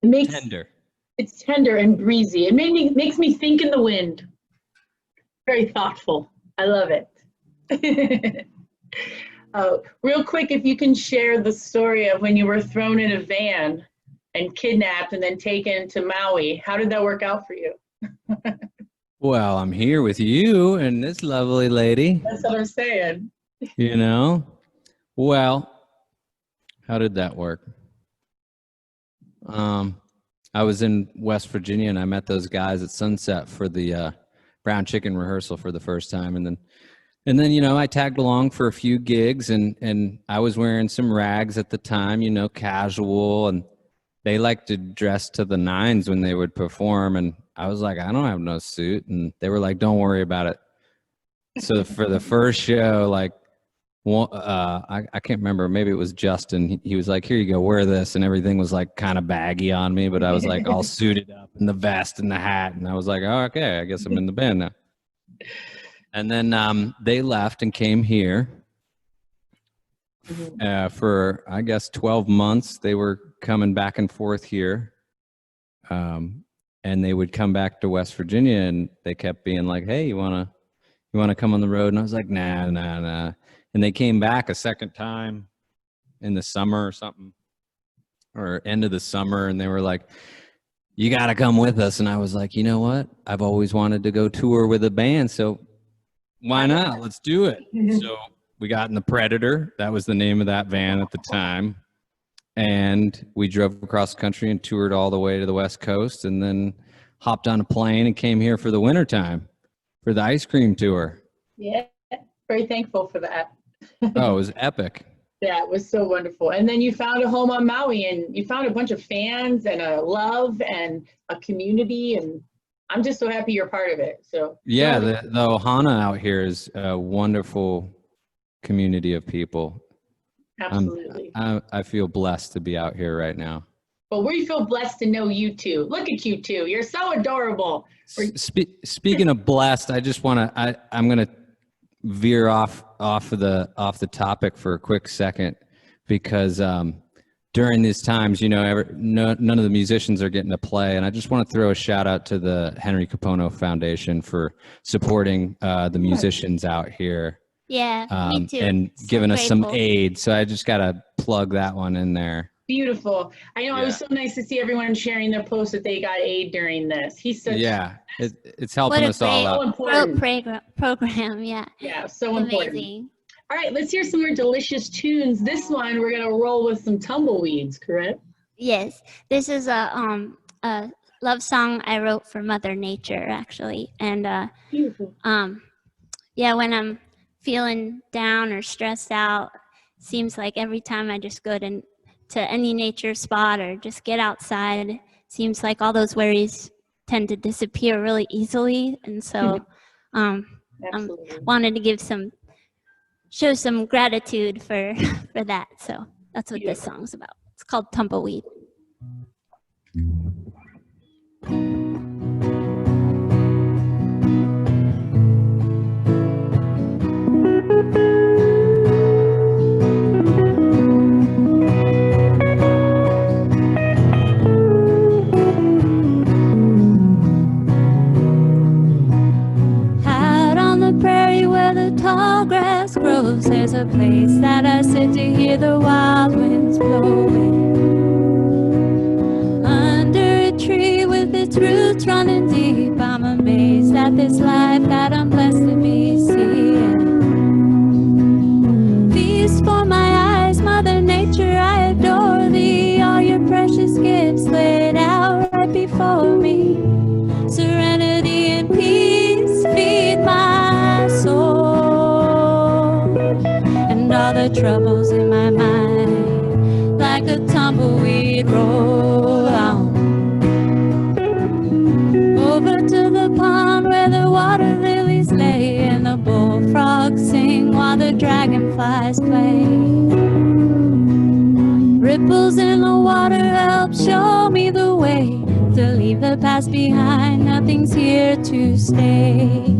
It makes Tender. It's tender and breezy. It makes me think in the wind. Very thoughtful. I love it. Real quick, if you can share the story of when you were thrown in a van and kidnapped and then taken to Maui. How did that work out for you? Well, I'm here with you and this lovely lady, That's what I'm saying. you know. Well, how did that work? I was in West Virginia and I met those guys at Sunset for the brown chicken rehearsal for the first time, and then you know, I tagged along for a few gigs, and I was wearing some rags at the time, you know, casual, and they liked to dress to the nines when they would perform, and I was like, I don't have no suit, and they were like, don't worry about it. So for the first show, like, I can't remember, maybe it was Justin, he was like, here you go, wear this, and everything was like kind of baggy on me, but I was like all suited up in the vest and the hat, and I was like, oh, okay, I guess I'm in the band now. And then they left and came here for, I guess, 12 months. They were coming back and forth here. And they would come back to West Virginia, and they kept being like, hey, you wanna come on the road? And I was like, nah. And they came back a second time in the summer or something, or end of the summer, and they were like, you got to come with us. And I was like, you know what? I've always wanted to go tour with a band, so why not? Let's do it. So we got in the Predator. That was the name of that van at the time. And we drove across the country and toured all the way to the West Coast, and then hopped on a plane and came here for the wintertime for the ice cream tour. Yeah, very thankful for that. Oh, it was epic. Yeah, it was so wonderful. And then you found a home on Maui, and you found a bunch of fans and a love and a community, and I'm just so happy you're part of it. So yeah, the Ohana out here is a wonderful community of people. Absolutely. I feel blessed to be out here right now. Well, we feel blessed to know you two. Look at you two. You're so adorable. Speaking of blessed, I just want to, I'm going to veer off the topic for a quick second, because during these times, none of the musicians are getting to play, and I just want to throw a shout out to the Henry Capono Foundation for supporting the musicians out here. Yeah, me too. And So giving us some grateful. aid. So I just gotta plug that one in there. Beautiful. I know, it was so nice to see everyone sharing their posts that they got aid during this. He's such It's helping us all so out. important. Program, yeah. Yeah, so important. Amazing. All right, let's hear some more delicious tunes. This one, we're gonna roll with some tumbleweeds, correct? Yes, this is a love song I wrote for Mother Nature, actually, and Beautiful. yeah, when I'm feeling down or stressed out, seems like every time I just go to any nature spot or just get outside, seems like all those worries tend to disappear really easily, and so wanted to show some gratitude for that. So that's what this song's about. It's called Tumbleweed. Out on the prairie where the tall grass grows, there's a place that I sit to hear the wild winds blowing. Under a tree with its roots running deep, I'm amazed at this life that I'm blessed to be seeing. Feast for my eyes, Mother Nature, I adore thee. All your precious gifts laid out right before me. Serenity and peace feed my soul, and all the troubles in my mind like a tumbleweed roll on. Over to the pond where the water lilies lay and the bullfrogs sing while the dragonflies play. Ripples in the water help show me the way to leave the past behind. Nothing's here to stay.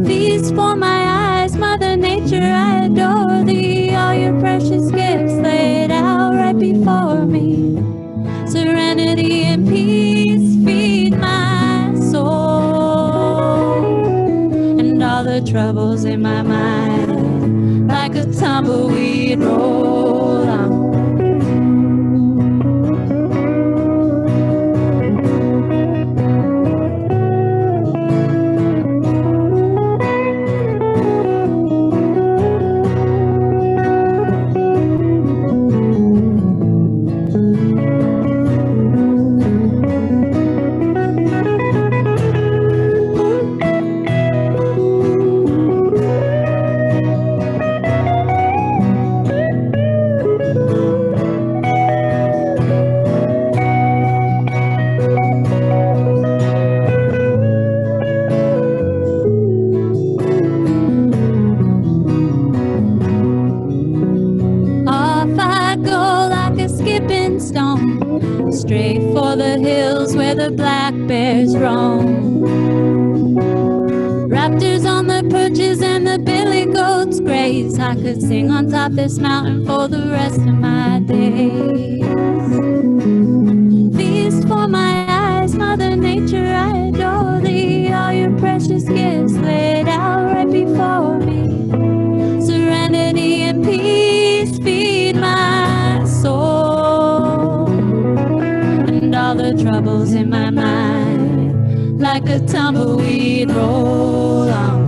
Feast for my eyes, Mother Nature, I adore thee. All your precious gifts laid out right before me. Serenity and peace feed my soul, and all the troubles in my mind like a tumbleweed roll on. Straight for the hills where the black bears roam. Raptors on the perches and the billy goats graze. I could sing on top this mountain for the rest of my days. Feast for my eyes, Mother Nature, I adore thee. All your precious gifts laid out right before me. Serenity and peace feed my soul, and all the troubles in my mind like a tumbleweed roll on.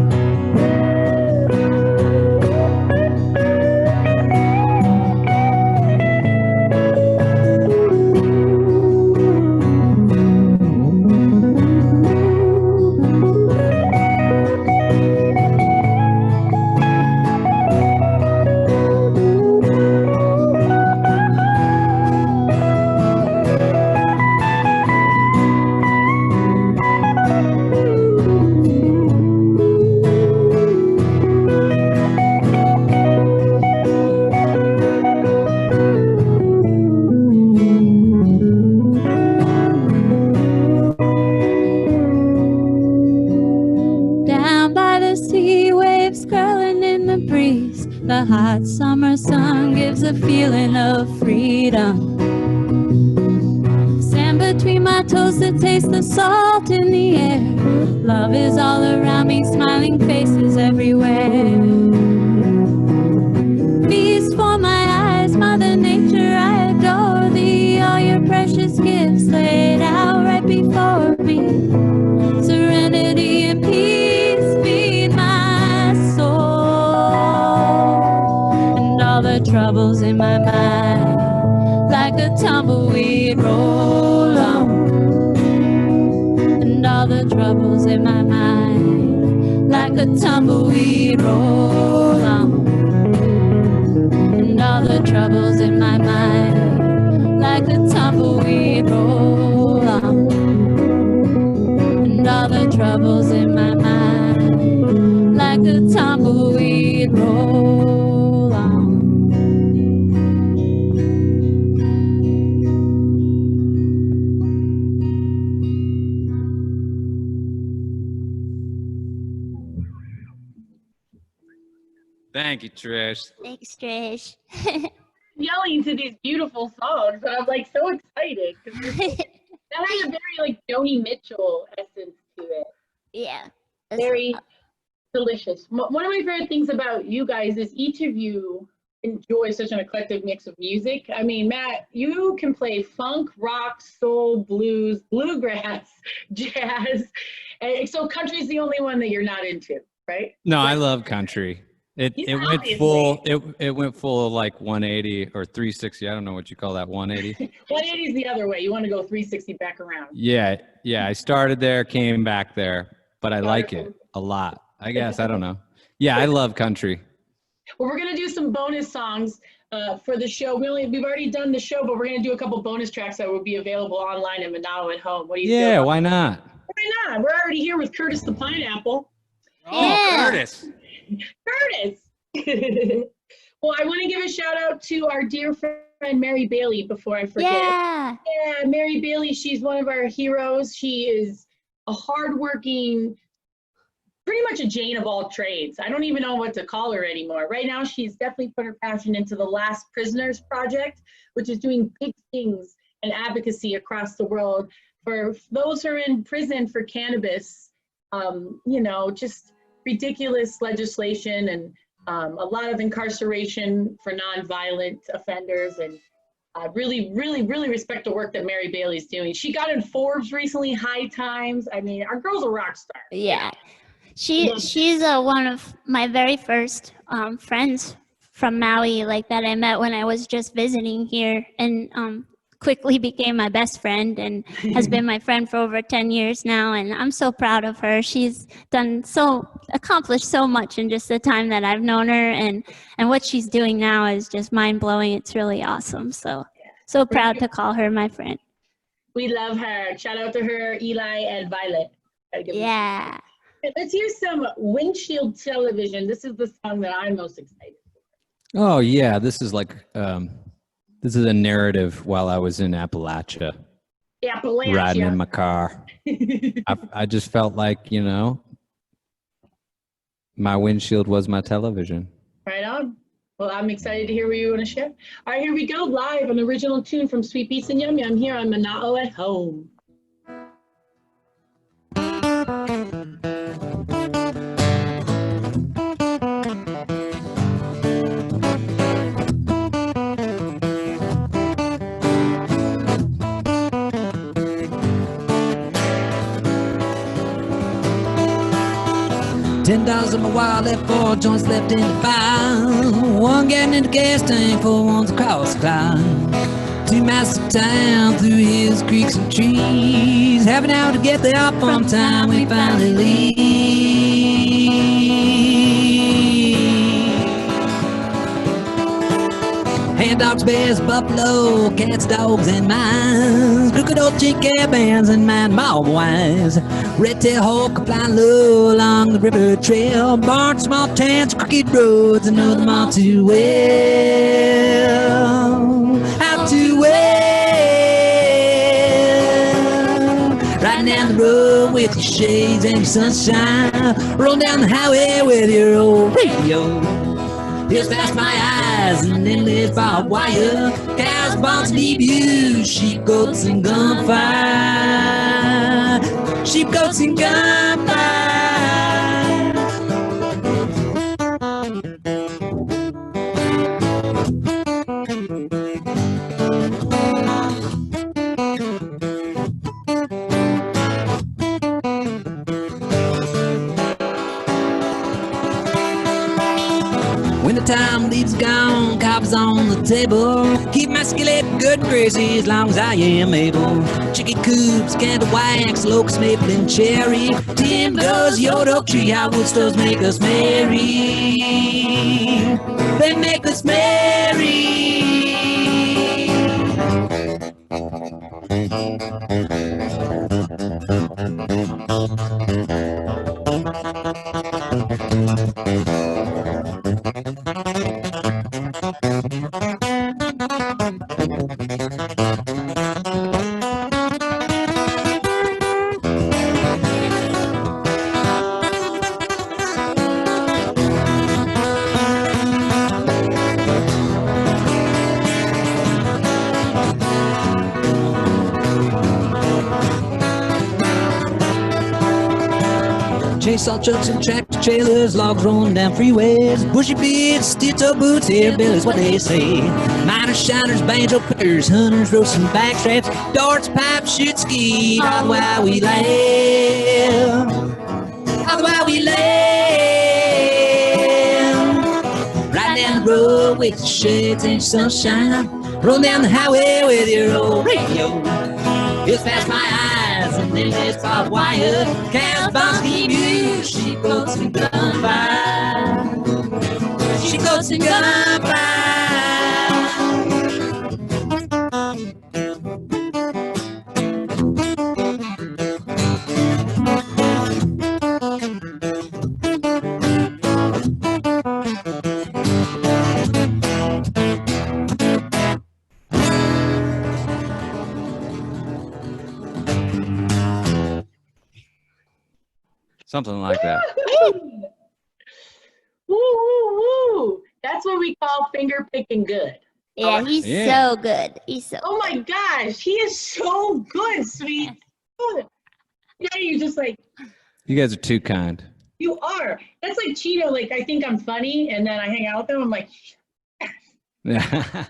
The hot summer sun gives a feeling of freedom. Sand between my toes to taste the salt in the air. Love is all around me, smiling faces everywhere. Feast for my eyes, Mother Nature, I adore thee. All your precious gifts laid out right before me. Serenity and peace feed my soul. And all the troubles in my mind, like a tumbleweed, roll on. And all the troubles in my mind, like a tumbleweed, roll on. And all the troubles in my mind, like a tumbleweed, roll on. And all the troubles in my mind, like a tumbleweed, roll on. Thank you, Trish. Thanks, Trish. Yelling to these beautiful songs, and I'm like so excited because that has a very like Joni Mitchell essence to it. Yeah. Very delicious. One of my favorite things about you guys is each of you enjoy such an eclectic mix of music. I mean, Matt, you can play funk, rock, soul, blues, bluegrass, jazz. And so country's the only one that you're not into, right? No, I love country. It went full. It went full of like 180 or 360. I don't know what you call that. 180. 180 is the other way. You want to go 360 back around. Yeah. I started there, came back there, but I like it a lot. I guess I don't know. Yeah, I love country. Well, we're gonna do some bonus songs for the show. We've already done the show, but we're gonna do a couple bonus tracks that will be available online in Manao at home. What do you feel? Yeah, why not? Why not? We're already here with Curtis the Pineapple. Oh, Curtis. Curtis. Well, I want to give a shout out to our dear friend Mary Bailey before I forget. Yeah. Yeah, Mary Bailey, she's one of our heroes. She is a hardworking, pretty much a Jane of all trades. I don't even know what to call her anymore. Right now, she's definitely put her passion into the Last Prisoners Project, which is doing big things and advocacy across the world for those who are in prison for cannabis. You know, just ridiculous legislation and a lot of incarceration for nonviolent offenders, and really respect the work that Mary Bailey's doing. She got in Forbes recently, High Times. I mean, our girl's a rock star. Yeah. She's one of my very first friends from Maui, like that I met when I was just visiting here, and quickly became my best friend and has been my friend for over 10 years now. And I'm so proud of her. She's accomplished so much in just the time that I've known her, and what she's doing now is just mind blowing. It's really awesome. So proud to call her my friend. We love her. Shout out to her, Eli and Violet. Yeah. Let's hear some Windshield Television. This is the song that I'm most excited for. Oh yeah, this is like this is a narrative while I was in Appalachia. Riding in my car. I just felt like, you know, my windshield was my television. Right on. Well, I'm excited to hear what you want to share. All right, here we go. Live, an original tune from Sweet Beats and Yum Yum here on Manao at Home. 10,000 my wild left, 4 joints left in the fire. One getting in the gas tank, 4 ones across the climb. 2 miles of town through hills, creeks, and trees. Half an hour to get there up on time, we finally leave. Hand dogs, bears, buffalo, cats, dogs, and mice. Crooked old chick bands and man mob wise. Red tail hawk flying low along the river trail. Barn, small towns, crooked roads, I know them all too well. How too well. Riding down the road with your shades and your sunshine. Roll down the highway with your old radio. Heels past my eyes and then there's barbed wire. Cows, barns, debuts, sheep, goats, and gunfire. Sheep, goats, and gunfire. When the time leaves gone, cob's on the table. Keep my skillet good and greasy as long as I am able. Chicken coops, candle wax, locust, maple, and cherry. Tim does your oak tree, how wood stoves make us merry. They make us merry. Chase all trucks and tractor trailers, logs rolling down freeways, bushy beards, steel-toe boots, hillbillies, what they say. Miners, shiners, banjo players, hunters, roasting backstraps, darts, pipes, shoot, ski, all the while we laugh, all the while we laugh. Riding down the road with your shades and your sunshine, rolling down the highway with your old radio. It's past my eyes and then there's barbed wire. Cows, barns, debuts, sheep, goats, and gunfire. Sheep, goats, and gunfire. Something like that. Woo, woo, woo. That's what we call finger picking good. Yeah, he's Yeah. so good. He's so Oh my gosh, he is so good, sweet. Good. Yeah, you just like, You guys are too kind. you are. That's like Cheeto. Like, I think I'm funny, and then I hang out with them. I'm like, Yeah.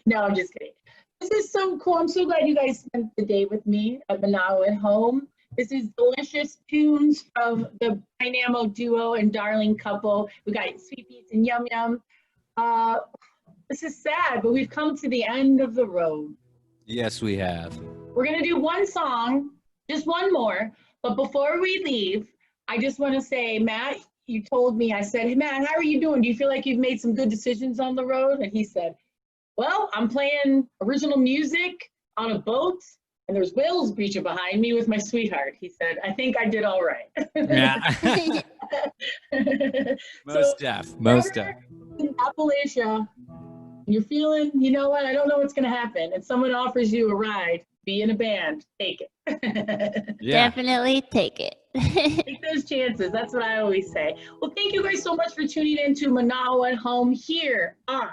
no, I'm just kidding. This is so cool. I'm so glad you guys spent the day with me at Manao at home. This is delicious tunes from the Dynamo duo and darling couple. We got Sweet Beats and Yum Yum. This is sad, but we've come to the end of the road. Yes, we have. We're gonna do one song, just one more. But before we leave, I just want to say, Matt, you told me, I said, hey, Matt, how are you doing? Do you feel like you've made some good decisions on the road? And he said, well, I'm playing original music on a boat, and there's whales breaching behind me with my sweetheart. He said, I think I did all right. Yeah. Most deaf. Most deaf. In Appalachia, you're feeling, you know what, I don't know what's going to happen. And someone offers you a ride, be in a band, take it. Yeah. definitely take it. Take those chances. That's what I always say. Well, thank you guys so much for tuning in to Manao at Home here on,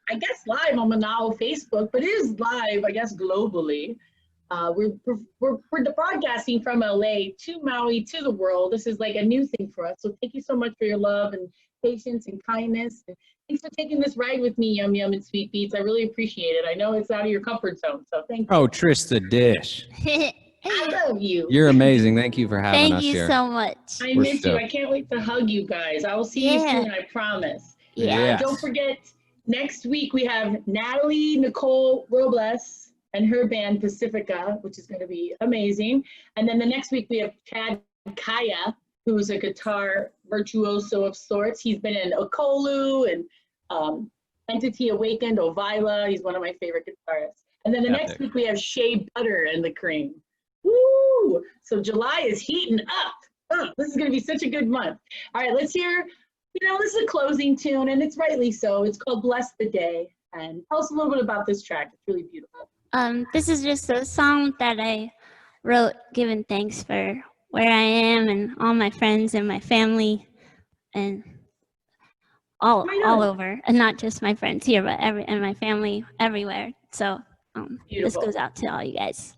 I guess, live on Manao Facebook, but it is live, I guess, globally. We're broadcasting from LA to Maui to the world. This is like a new thing for us. So thank you so much for your love and patience and kindness. And thanks for taking this ride with me, Yum Yum and Sweet Beats. I really appreciate it. I know it's out of your comfort zone, so thank you. Oh, Trish da Dish. I love you. You're amazing. Thank you for having Thank us you here. so much. I We're miss you. stoked. I can't wait to hug you guys. I will see you Yeah. soon, I promise. Yeah. Yes. Don't forget, next week we have Natalie Nicole Robles and her band Pacifica, which is going to be amazing. And then the next week we have Chad Kaya, who's a guitar virtuoso of sorts. He's been in Okolu and Entity Awakened, Ovila. He's one of my favorite guitarists. And then the next Epic. week we have Shea Butter and the Cream. Woo! So July is heating up. Oh, this is going to be such a good month. All right, let's hear, you know, this is a closing tune, and it's rightly so. It's called Bless the Day. And tell us a little bit about this track. It's really beautiful. This is just a song that I wrote giving thanks for where I am and all my friends and my family and all Right on. over, and not just my friends here, but and my family everywhere. So this Beautiful. goes out to all you guys.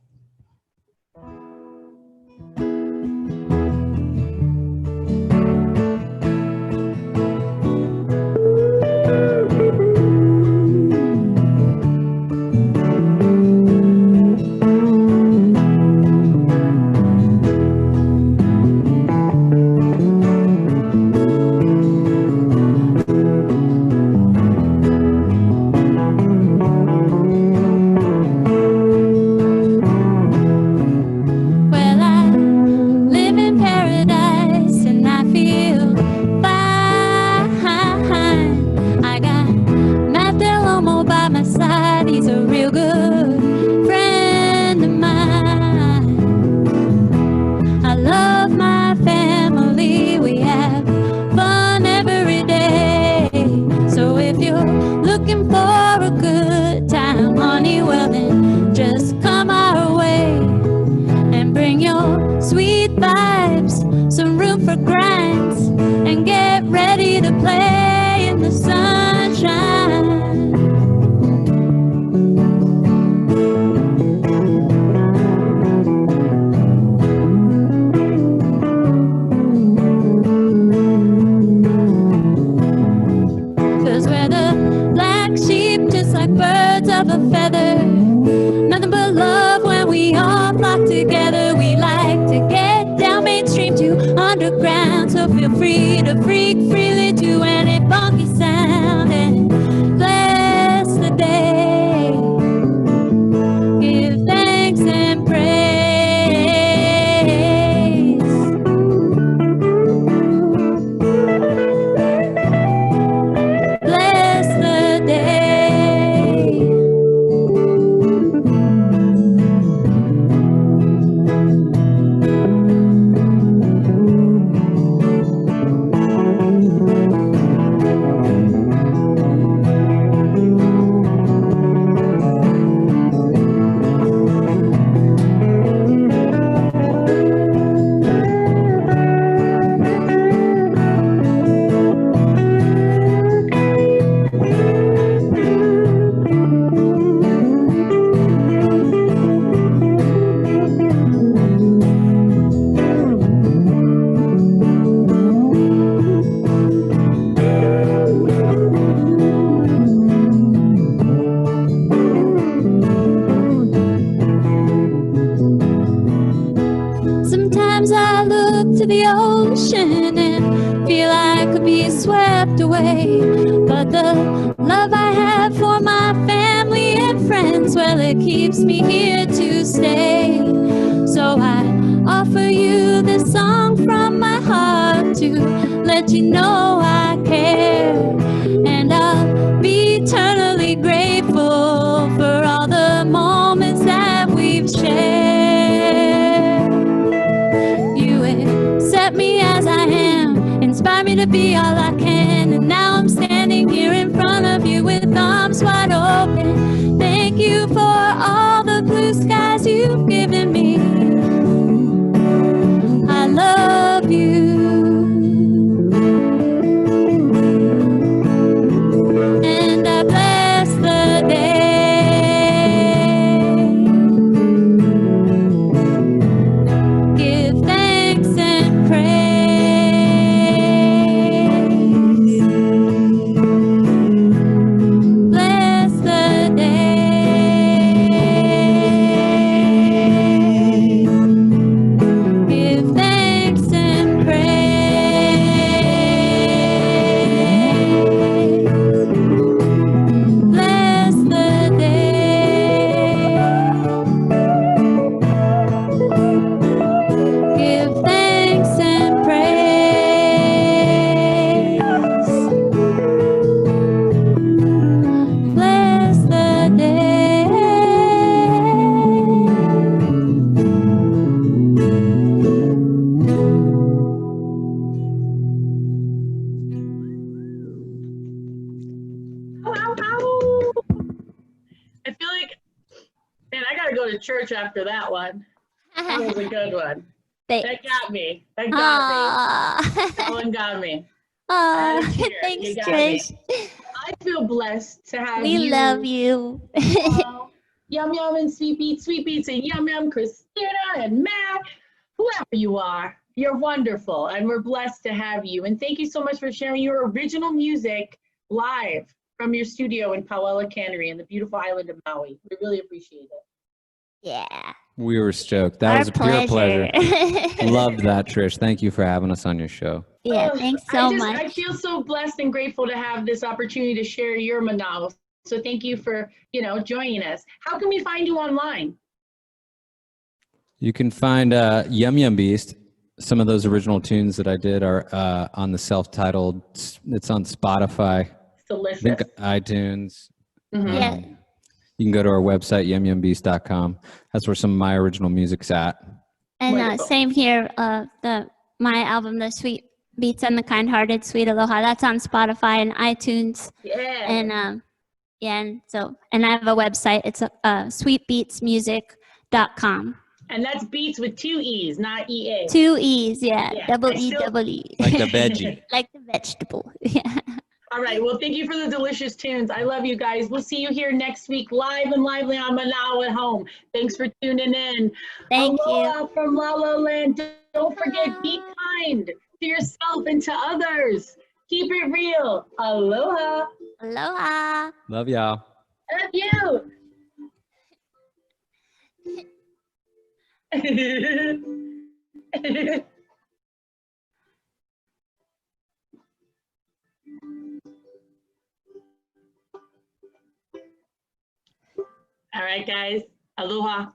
Well, I live in paradise and I feel fine. I got Matt Del Olmo by my side. He's a real good friend of mine. I love my family. We have fun every day. So if you're looking for a good time, honey, well then just come our way. And bring your sweet vibes, some room for grinds, and get ready to play in the sunshine. 'Cause we're the black sheep, just like birds of a feather. Nothing but love when we all flock together. We like to get down mainstream to underground, so feel free to freak freely to any funky sound and bless the day. Give thanks and praise. Bless the day. Sometimes I look to the ocean and feel I could be swept away. But the love I have for my family and friends, well, it keeps me here to stay. So I offer you this song from my heart to let you know I care. And I'll be eternally grateful for all the moments that we've shared. You accept me as I am, inspire me to be all I can. And now I'm standing here in front of you with arms wide open. Thank you for all the blue skies you've given me. I love you. And I bless the day. Give thanks and praise. Bless the day. Give thanks and praise. Bless the day. Give thanks and praise. Bless the day. Ow, ow, ow. I feel like, man, I gotta go to church after that one. That was a good one. That got me. That got me. That one got me. Oh, Add a cheer. thanks, You got me. Trish. I feel blessed to have We you. love you. Paul, Yum Yum and Sweet Beats and Yum Yum, Christina and Matt, whoever you are. You're wonderful, and we're blessed to have you. And thank you so much for sharing your original music live from your studio in Pauella Cannery in the beautiful island of Maui. We really appreciate it. Yeah. We were stoked. That Our was a pure pleasure. pleasure. Loved that, Trish. Thank you for having us on your show. Yeah, Oh, thanks so I much. feel so blessed and grateful to have this opportunity to share your manao. So thank you for, joining us. How can we find you online? You can find Yum Yum Beast. Some of those original tunes that I did are on the self-titled. It's on Spotify. It's delicious. I think iTunes. Mhm. Yeah. You can go to our website, yumyumbeast.com. That's where some of my original music's at. And Wonderful. same here. My album, The Sweet Beats and the Kind-Hearted Sweet Aloha, that's on Spotify and iTunes. Yeah. And and I have a website. It's sweetbeatsmusic.com. And that's beats with 2 E's, not EA. 2 E's, yeah. Yeah, Double I E, still- double E. Like the veggie. Like the vegetable. Yeah. All right. Well, thank you for the delicious tunes. I love you guys. We'll see you here next week, live and lively on Manao at Home. Thanks for tuning in. Thank Aloha you. from La La Land. Don't forget, be kind to yourself and to others. Keep it real. Aloha. Aloha. Love y'all. Love you. All right, guys. Aloha.